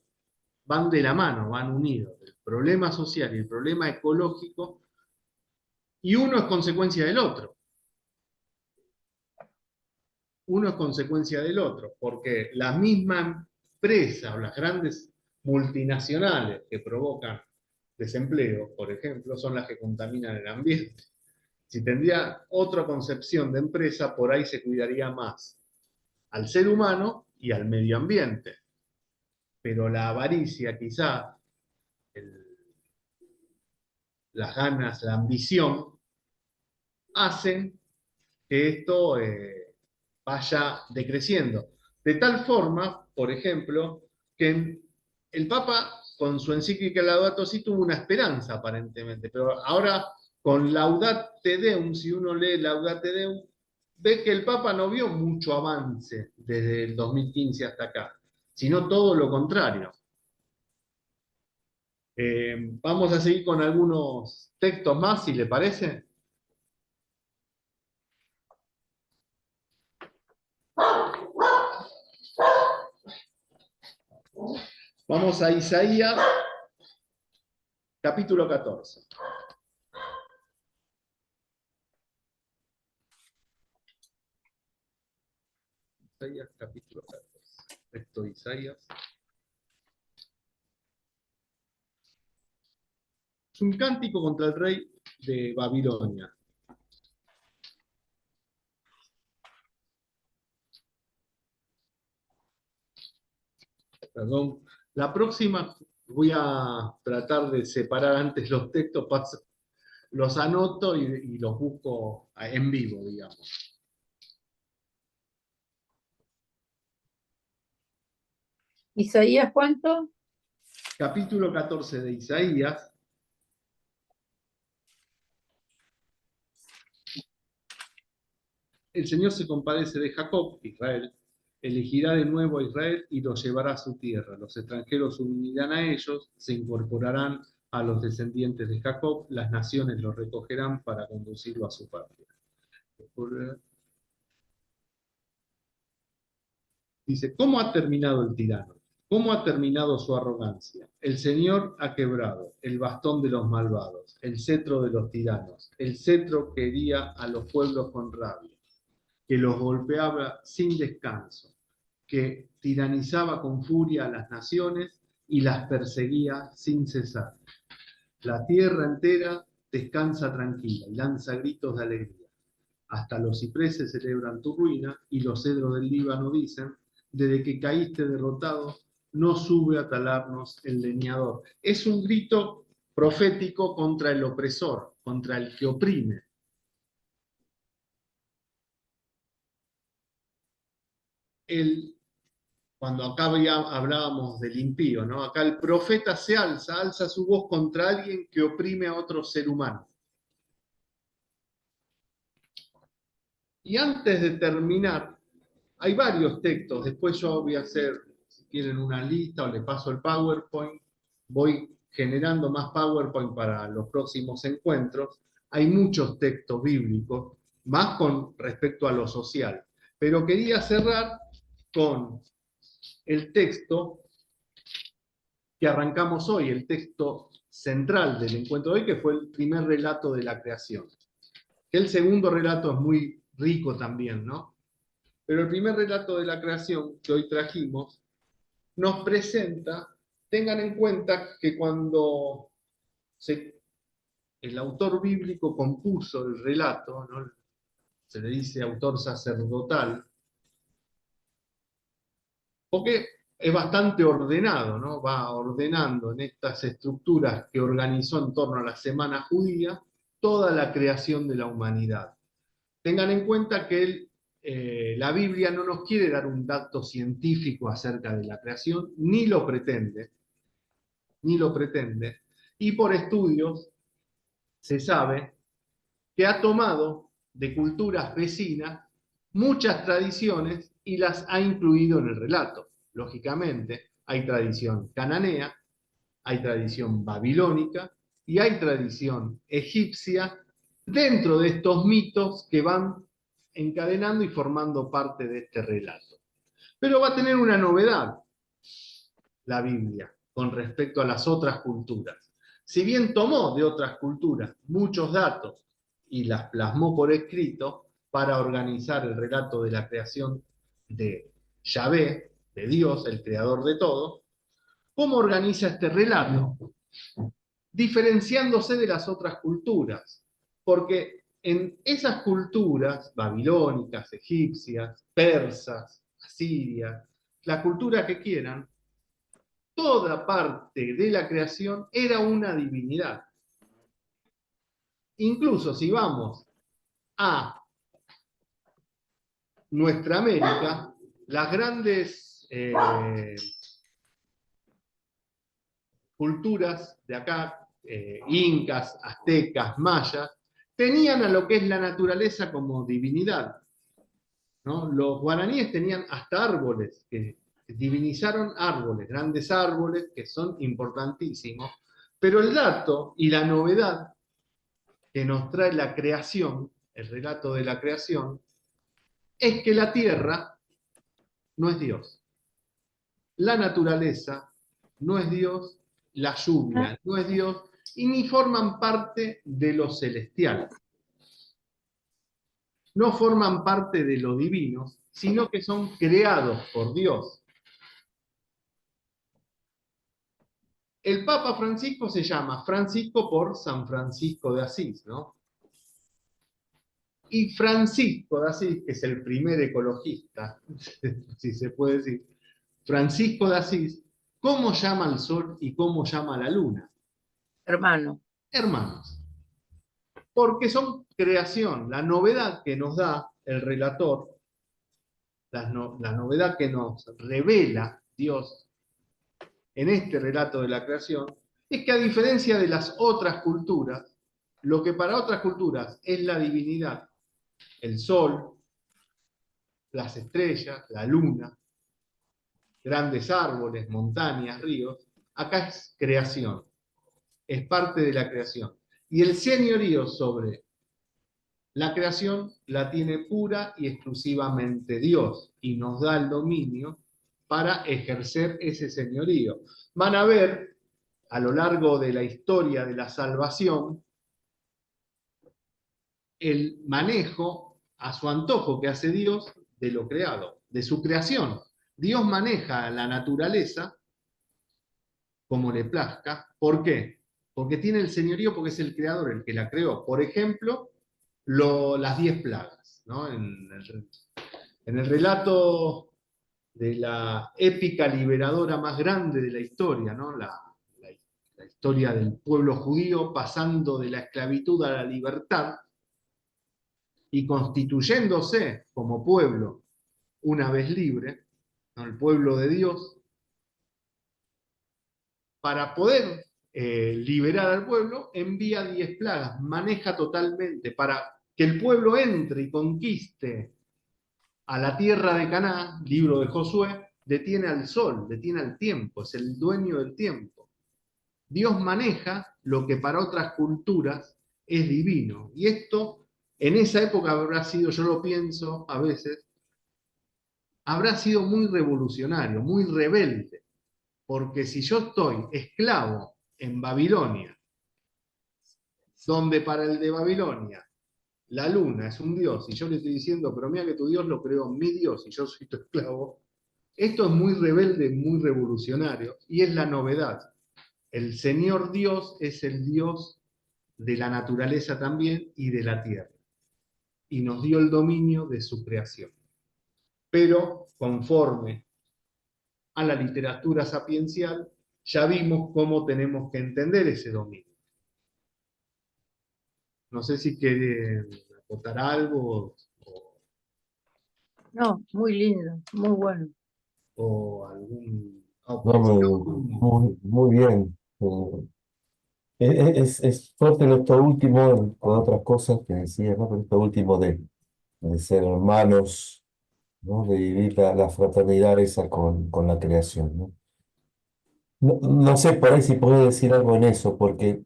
Van de la mano, van unidos. El problema social y el problema ecológico, y uno es consecuencia del otro. Uno es consecuencia del otro, porque la misma empresa o las grandes multinacionales que provocan desempleo, por ejemplo, son las que contaminan el ambiente. Si tendría otra concepción de empresa, por ahí se cuidaría más al ser humano y al medio ambiente. Pero la avaricia, quizá, las ganas, la ambición, hacen que esto vaya decreciendo. De tal forma, por ejemplo, que el Papa, con su encíclica Laudato Si, tuvo una esperanza aparentemente, pero ahora con Laudate Deum, si uno lee Laudate Deum, ve que el Papa no vio mucho avance desde el 2015 hasta acá, sino todo lo contrario. Vamos a seguir con algunos textos más, si le parece. Vamos a Isaías, capítulo 14. Isaías, capítulo 14. Texto de Isaías. Es un cántico contra el rey de Babilonia. Perdón. La próxima voy a tratar de separar antes los textos, los anoto y los busco en vivo, digamos. ¿Isaías cuánto? Capítulo 14 de Isaías. El Señor se compadece de Jacob, Israel, elegirá de nuevo a Israel y lo llevará a su tierra. Los extranjeros se unirán a ellos, se incorporarán a los descendientes de Jacob, las naciones los recogerán para conducirlo a su patria. Dice, ¿cómo ha terminado el tirano? ¿Cómo ha terminado su arrogancia? El Señor ha quebrado el bastón de los malvados, el cetro de los tiranos, el cetro que hería a los pueblos con rabia, que los golpeaba sin descanso, que tiranizaba con furia a las naciones y las perseguía sin cesar. La tierra entera descansa tranquila y lanza gritos de alegría. Hasta los cipreses celebran tu ruina y los cedros del Líbano dicen, desde que caíste derrotado, no sube a talarnos el leñador. Es un grito profético contra el opresor, contra el que oprime. Cuando acá hablábamos del impío, ¿no? Acá el profeta se alza su voz contra alguien que oprime a otro ser humano. Y antes de terminar, hay varios textos, después yo voy a hacer, si quieren, una lista o le paso el PowerPoint, voy generando más PowerPoint para los próximos encuentros. Hay muchos textos bíblicos, más con respecto a lo social. Pero quería cerrar con el texto que arrancamos hoy, el texto central del encuentro de hoy, que fue el primer relato de la creación. El segundo relato es muy rico también, ¿no? Pero el primer relato de la creación que hoy trajimos nos presenta, tengan en cuenta que cuando el autor bíblico compuso el relato, ¿no? Se le dice autor sacerdotal, porque es bastante ordenado, ¿no? Va ordenando en estas estructuras que organizó en torno a la semana judía toda la creación de la humanidad. Tengan en cuenta que la Biblia no nos quiere dar un dato científico acerca de la creación, ni lo pretende, y por estudios se sabe que ha tomado de culturas vecinas muchas tradiciones y las ha incluido en el relato. Lógicamente, hay tradición cananea, hay tradición babilónica y hay tradición egipcia dentro de estos mitos que van encadenando y formando parte de este relato. Pero va a tener una novedad la Biblia con respecto a las otras culturas. Si bien tomó de otras culturas muchos datos y las plasmó por escrito para organizar el relato de la creación de Yahvé, de Dios, el creador de todo, ¿cómo organiza este relato? Diferenciándose de las otras culturas. Porque en esas culturas, babilónicas, egipcias, persas, asirias, la cultura que quieran, toda parte de la creación era una divinidad. Incluso si vamos a nuestra América, las grandes culturas de acá, incas, aztecas, mayas, tenían a lo que es la naturaleza como divinidad, ¿no? Los guaraníes tenían hasta árboles que divinizaron árboles, grandes árboles que son importantísimos, pero el dato y la novedad que nos trae la creación, el relato de la creación, es que la tierra no es Dios. La naturaleza no es Dios, la lluvia no es Dios, y ni forman parte de lo celestial. No forman parte de lo divino, sino que son creados por Dios. El Papa Francisco se llama Francisco por San Francisco de Asís, ¿no? Y Francisco de Asís, que es el primer ecologista, si se puede decir, Francisco de Asís, ¿cómo llama al sol y cómo llama a la luna? Hermano. Hermanos. Porque son creación, la novedad que nos da el relator, la novedad que nos revela Dios en este relato de la creación, es que a diferencia de las otras culturas, lo que para otras culturas es la divinidad, el sol, las estrellas, la luna, grandes árboles, montañas, ríos, acá es creación, es parte de la creación. Y el señorío sobre la creación la tiene pura y exclusivamente Dios y nos da el dominio para ejercer ese señorío. Van a ver a lo largo de la historia de la salvación el manejo a su antojo que hace Dios de lo creado, de su creación. Dios maneja la naturaleza como le plazca. ¿Por qué? Porque tiene el señorío, porque es el creador el que la creó. Por ejemplo, las 10 plagas, ¿no? En el relato de la épica liberadora más grande de la historia, ¿no? La historia del pueblo judío pasando de la esclavitud a la libertad y constituyéndose como pueblo una vez libre, ¿no? El pueblo de Dios, para poder liberar al pueblo, envía 10 plagas, maneja totalmente para que el pueblo entre y conquiste a la tierra de Canaán, libro de Josué, detiene al sol, detiene al tiempo, es el dueño del tiempo. Dios maneja lo que para otras culturas es divino. Y esto, en esa época habrá sido, yo lo pienso a veces, habrá sido muy revolucionario, muy rebelde. Porque si yo estoy esclavo en Babilonia, donde para el de Babilonia la luna es un dios, y yo le estoy diciendo, pero mira que tu Dios lo creó mi Dios y yo soy tu esclavo, esto es muy rebelde, muy revolucionario, y es la novedad. El Señor Dios es el Dios de la naturaleza también y de la tierra, y nos dio el dominio de su creación. Pero conforme a la literatura sapiencial, ya vimos cómo tenemos que entender ese dominio. No sé si quieren acotar algo No, muy lindo, muy bueno. o alguna No, objeción. muy bien. Es fuerte en esto último, con otras cosas que decía, ¿no? Pero esto último de ser hermanos, ¿no? De vivir la fraternidad esa con la creación, ¿no? No sé por ahí si puedo decir algo en eso, porque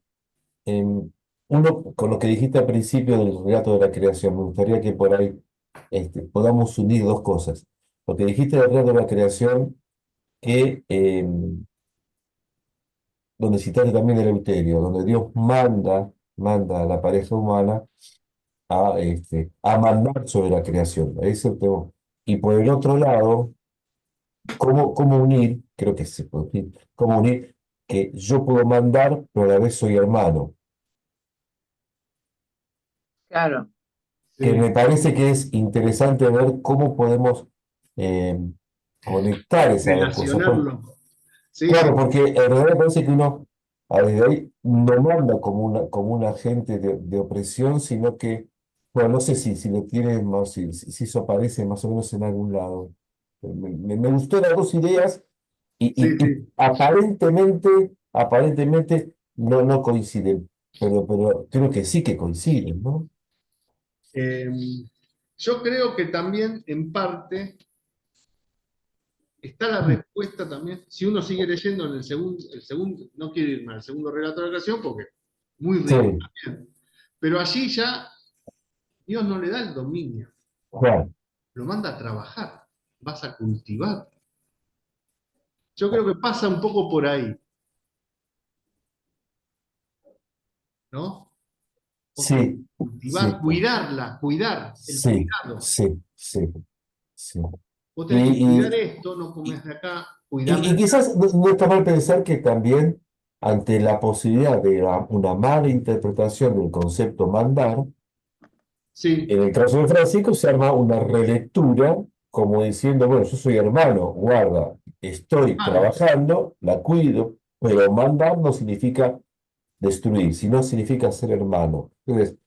uno, con lo que dijiste al principio del relato de la creación, me gustaría que por ahí podamos unir dos cosas. Lo que dijiste del relato de la creación, que donde citaste también el Euterio, donde Dios manda a la pareja humana a mandar sobre la creación. Ahí es el tema. Y por el otro lado, ¿cómo unir? Creo que se puede unir. ¿Cómo unir que yo puedo mandar, pero a la vez soy hermano? Claro, Que Sí, me parece que es interesante ver cómo podemos eh, conectar esas dos cosas. relacionarlo. Sí, sí, Claro, porque en realidad me parece que uno desde ahí no manda como un agente de opresión, sino que, bueno, no sé si lo tienes más, si eso aparece más o menos en algún lado. Me gustó las dos ideas sí, y sí. aparentemente no coinciden, pero creo que sí que coinciden, ¿no? Eh, yo creo que también en parte está la respuesta también. Si uno sigue leyendo en el segundo, no quiero irme al segundo relato de la creación porque muy rico Sí, también. Pero allí ya Dios no le da el dominio, Juan. lo manda a trabajar, vas a cultivar. Yo creo que pasa un poco por ahí, ¿no? Vos tenés que Sí, cultivar, sí, cuidarla, cuidar, el sí, cuidado. sí, sí, sí. Vos tenés que cuidar Y, esto, no comes y, de acá, cuidame y acá. quizás no está mal pensar que también ante la posibilidad de una mala interpretación del concepto mandar, Sí, en el caso de Francisco se arma una relectura como diciendo, bueno, yo soy hermano, guarda, estoy claro, trabajando, la cuido, pero mandar no significa destruir, sino significa ser hermano. Entonces,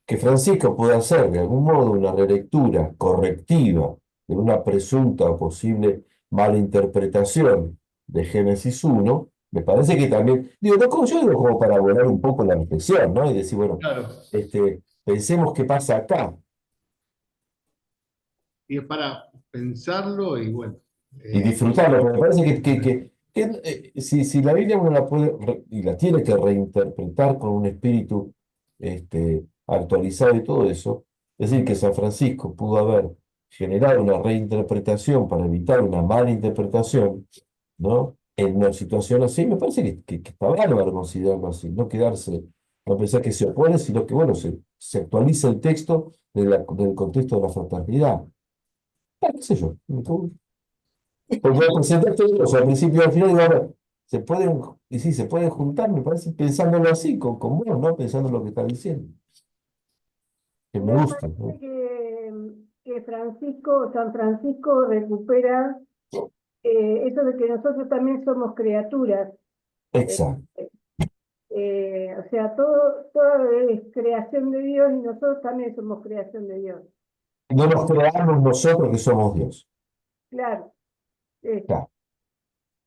que Francisco pueda hacer de algún modo una relectura correctiva de una presunta o posible mala interpretación de Génesis 1, me parece que también, digo, no, yo digo como para volar un poco la reflexión, ¿no? Y decir, bueno, claro. pensemos qué pasa acá Y es para pensarlo y bueno. y eh, disfrutarlo, porque me parece que si la Biblia uno la puede y la tiene que reinterpretar con un espíritu actualizado y todo eso, es decir, que San Francisco pudo haber generado una reinterpretación para evitar una mala interpretación, ¿no? En una situación así, me parece que está bárbaro considerarlo así, no quedarse, no pensar que se opone, sino que, bueno, se actualiza el texto del contexto de la fraternidad. ¿Qué sé yo? Porque presentaste dos, al principio y al final, digo, a ver, se pueden, y sí, se pueden juntar, me parece, pensándolo así, con vos, ¿no? Pensando lo que está diciendo, que me Me gusta, parece ¿no? que San Francisco recupera eso de que nosotros también somos criaturas. Eh, Exacto. o sea, todo es creación de Dios y nosotros también somos creación de Dios. No nos creamos nosotros que somos Dios. Claro, eh, Claro.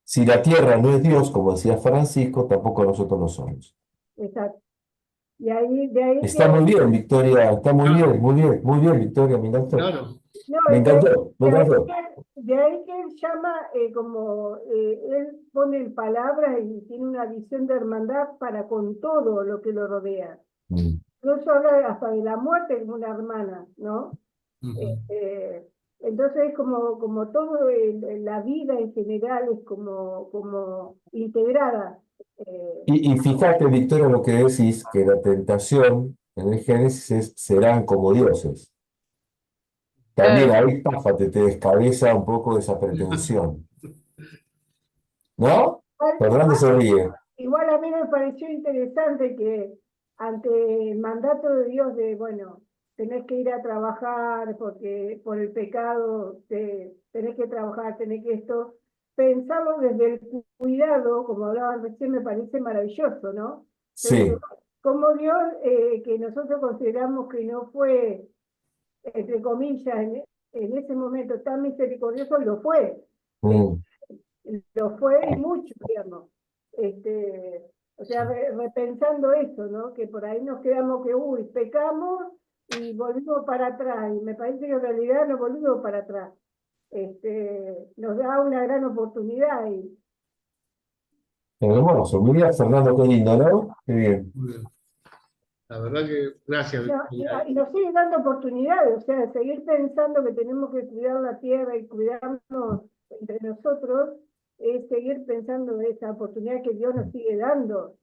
Si la tierra no es Dios, como decía Francisco, tampoco nosotros lo somos. exacto. Y ahí, de ahí Está muy bien, Victoria, está muy claro, bien, muy bien, muy bien, Victoria, me encantó. no, Me encantó, me encantó. de ahí que él llama, como él pone en palabras y tiene una visión de hermandad para con todo lo que lo rodea. Mm. Incluso habla hasta de la muerte como una hermana, ¿no? ujú. Este, entonces es como todo la vida en general es como integrada. Eh, Y fíjate, Victoria, lo que decís, que la tentación en el Génesis es, serán como dioses. También Claro, ahí, páfate, te descabeza un poco esa pretensión. ¿No? igual, Fernando se ríe. igual a mí me pareció interesante que ante el mandato de Dios de, bueno, tenés que ir a trabajar porque por el pecado tenés que trabajar, tenés que esto, pensarlo desde el cuidado, como hablaban recién, me parece maravilloso, ¿no? Entonces, Sí. como Dios, que nosotros consideramos que no fue, entre comillas, en ese momento tan misericordioso, Mm. lo fue y mucho, digamos. O sea, repensando eso, ¿no? Que por ahí nos quedamos que, uy, pecamos y volvimos para atrás. Y me parece que en realidad no volvimos para atrás. Nos da una gran oportunidad y, Hermoso. Mira, Fernando, qué lindo, ¿no? Qué bien. Muy bien. La verdad que gracias, no, Victoria. y nos sigue dando oportunidades, o sea, seguir pensando que tenemos que cuidar la tierra y cuidarnos entre nosotros, es seguir pensando esa oportunidad que Dios nos sigue dando.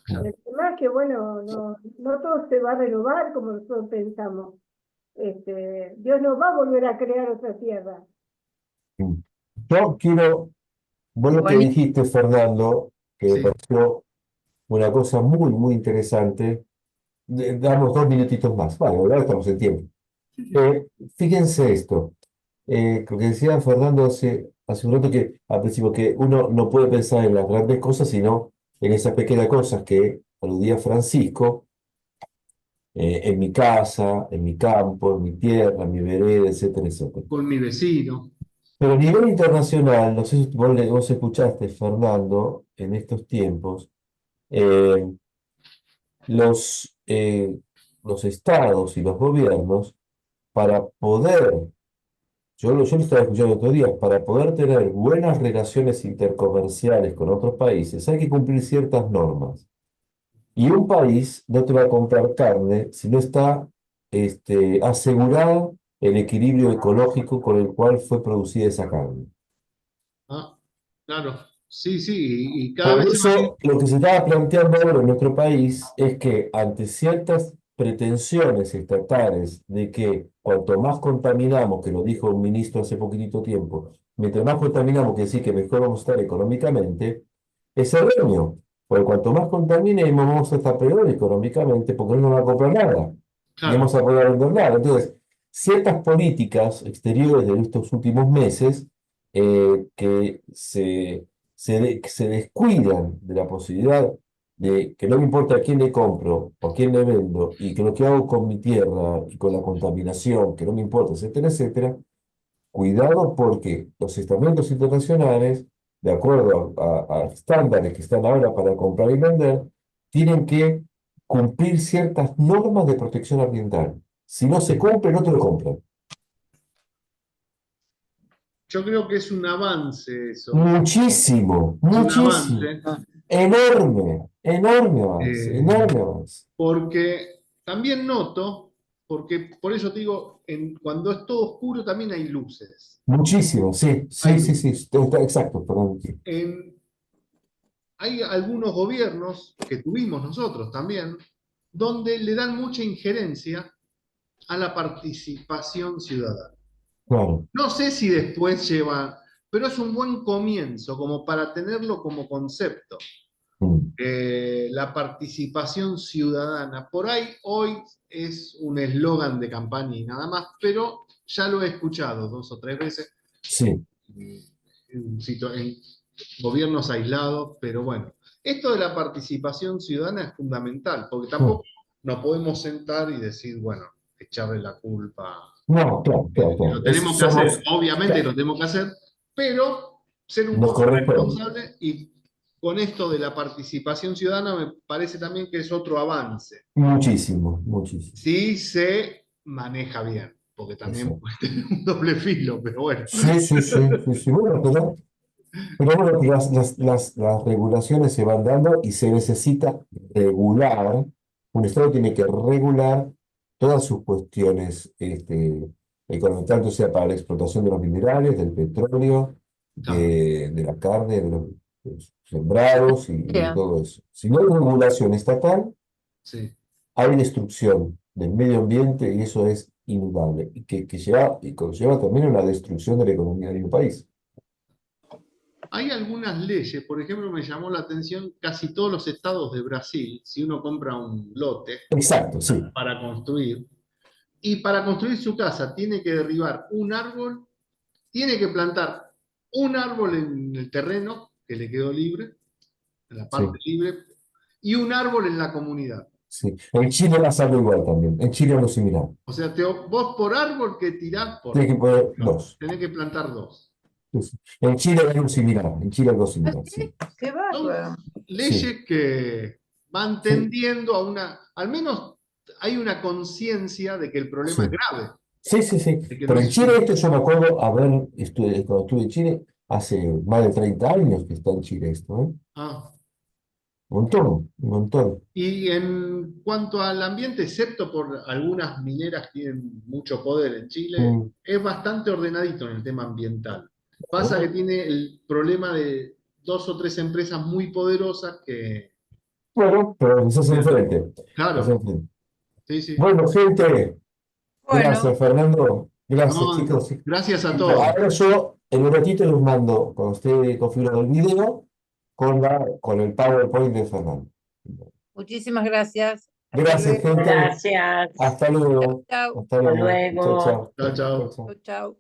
El tema es que, bueno, no todo se va a renovar como nosotros pensamos. Dios no va a volver a crear otra tierra. Mm. Yo quiero, vos lo que buenísimo. dijiste, Fernando, que me Sí, pareció una cosa muy, muy interesante. Damos 2 minutitos más. Vale, ahora estamos en tiempo. Fíjense esto. Lo que decía Fernando hace un rato que al principio que uno no puede pensar en las grandes cosas, sino en esas pequeñas cosas que aludía Francisco, en mi casa, en mi campo, en mi tierra, en mi vereda, etcétera, etcétera. con mi vecino. Pero a nivel internacional, no sé si vos escuchaste, Fernando, en estos tiempos, eh, los, eh, los estados y los gobiernos, para poder yo lo estaba escuchando otro día, para poder tener buenas relaciones intercomerciales con otros países hay que cumplir ciertas normas. Y un país no te va a comprar carne si no está asegurado el equilibrio ecológico con el cual fue producida esa carne. Ah, claro, sí, sí, y cada Por vez se va. eso lo que se estaba planteando ahora en nuestro país es que ante ciertas pretensiones estatales de que cuanto más contaminamos, que lo dijo un ministro hace poquitito tiempo, mientras más contaminamos, que sí que mejor vamos a estar económicamente, es erróneo, porque cuanto más contaminemos vamos a estar peor económicamente porque no nos va a comprar nada y Claro, vamos a poder vender nada. Entonces, ciertas políticas exteriores de estos últimos meses que que se descuidan de la posibilidad de que no me importa a quién le compro o a quién le vendo y que lo que hago con mi tierra y con la contaminación, que no me importa, etcétera, etcétera, cuidado porque los estamentos internacionales, de acuerdo a estándares que están ahora para comprar y vender, tienen que cumplir ciertas normas de protección ambiental. Si no se cumplen, no te lo compran. yo creo que es un avance eso, Muchísimo, es un muchísimo. avance, Enorme, enorme avance, eh, enorme avance. porque también noto, porque por eso te digo, cuando es todo oscuro también hay luces, Muchísimo, sí, hay sí, sí, sí, luces. exacto, perdón. En- Hay algunos gobiernos que tuvimos nosotros también, donde le dan mucha injerencia a la participación ciudadana. Claro. No sé si después lleva, pero es un buen comienzo como para tenerlo como concepto. Mm. La participación ciudadana. Por ahí hoy es un eslogan de campaña y nada más, pero ya lo he escuchado 2 o 3 veces Sí, en gobiernos aislados, pero bueno, esto de la participación ciudadana es fundamental, porque mm. tampoco nos podemos sentar y decir, bueno, echarle la culpa. No, claro, claro, claro. Lo tenemos que hacer, Somos, obviamente lo tenemos que hacer, pero ser un nos poco corresponde. responsable y con esto de la participación ciudadana me parece también que es otro avance, Muchísimo, muchísimo. si se maneja bien, porque también Eso. puede tener un doble filo, pero bueno. Sí, sí, sí, sí, sí. Bueno, pero bueno, que las regulaciones se van dando y se necesita regular. Un Estado tiene que regular todas sus cuestiones económicas, tanto sea para la explotación de los minerales, del petróleo, Claro, de la carne, de los sembrados y de Bien. todo eso. Si no hay regulación estatal, sí. hay destrucción del medio ambiente y eso es indudable. Que lleva, y conlleva también una destrucción de la economía de un país. Hay algunas leyes, por ejemplo, me llamó la atención casi todos los estados de Brasil, si uno compra un lote Exacto, sí. para construir, y para construir su casa tiene que derribar un árbol, tiene que plantar un árbol en el terreno que le quedó libre, en la parte Sí. libre, y un árbol en la comunidad. Sí, en Chile pasa algo igual también. En Chile es algo similar. O sea, vos por árbol que tirás, Tienes que poner dos. tenés que plantar dos. Sí, sí. En Chile hay algo similar. En Chile hay algo ¿Ah, similar, sí? sí. Qué Son bárbaro. Sí, leyes que van sí, tendiendo a al menos hay una conciencia de que el problema es sí. grave, Sí, sí, sí. de que no Pero en es Chile esto yo me acuerdo cuando estuve en Chile, hace más de 30 años que está en Chile esto, ¿eh? Ah. Un montón, un montón. Y en cuanto al ambiente, excepto por algunas mineras que tienen mucho poder en Chile, Mm. es bastante ordenadito en el tema ambiental. Pasa que tiene el problema de 2 o 3 empresas muy poderosas que, Bueno, pero se hace frente. Se hace claro, frente. sí, sí. Bueno, gente, Bueno, gracias, Fernando. Gracias, No, chicos. gracias a Bueno, todos. ahora yo en un ratito les mando, cuando esté configurado el video, con el PowerPoint de Fernando. muchísimas gracias. Hasta Gracias, luego. gente. Gracias. Hasta luego. Chao. Hasta Hasta luego. Chao, luego. chao. Chao, Chao, chao. chao. Chao. Chao.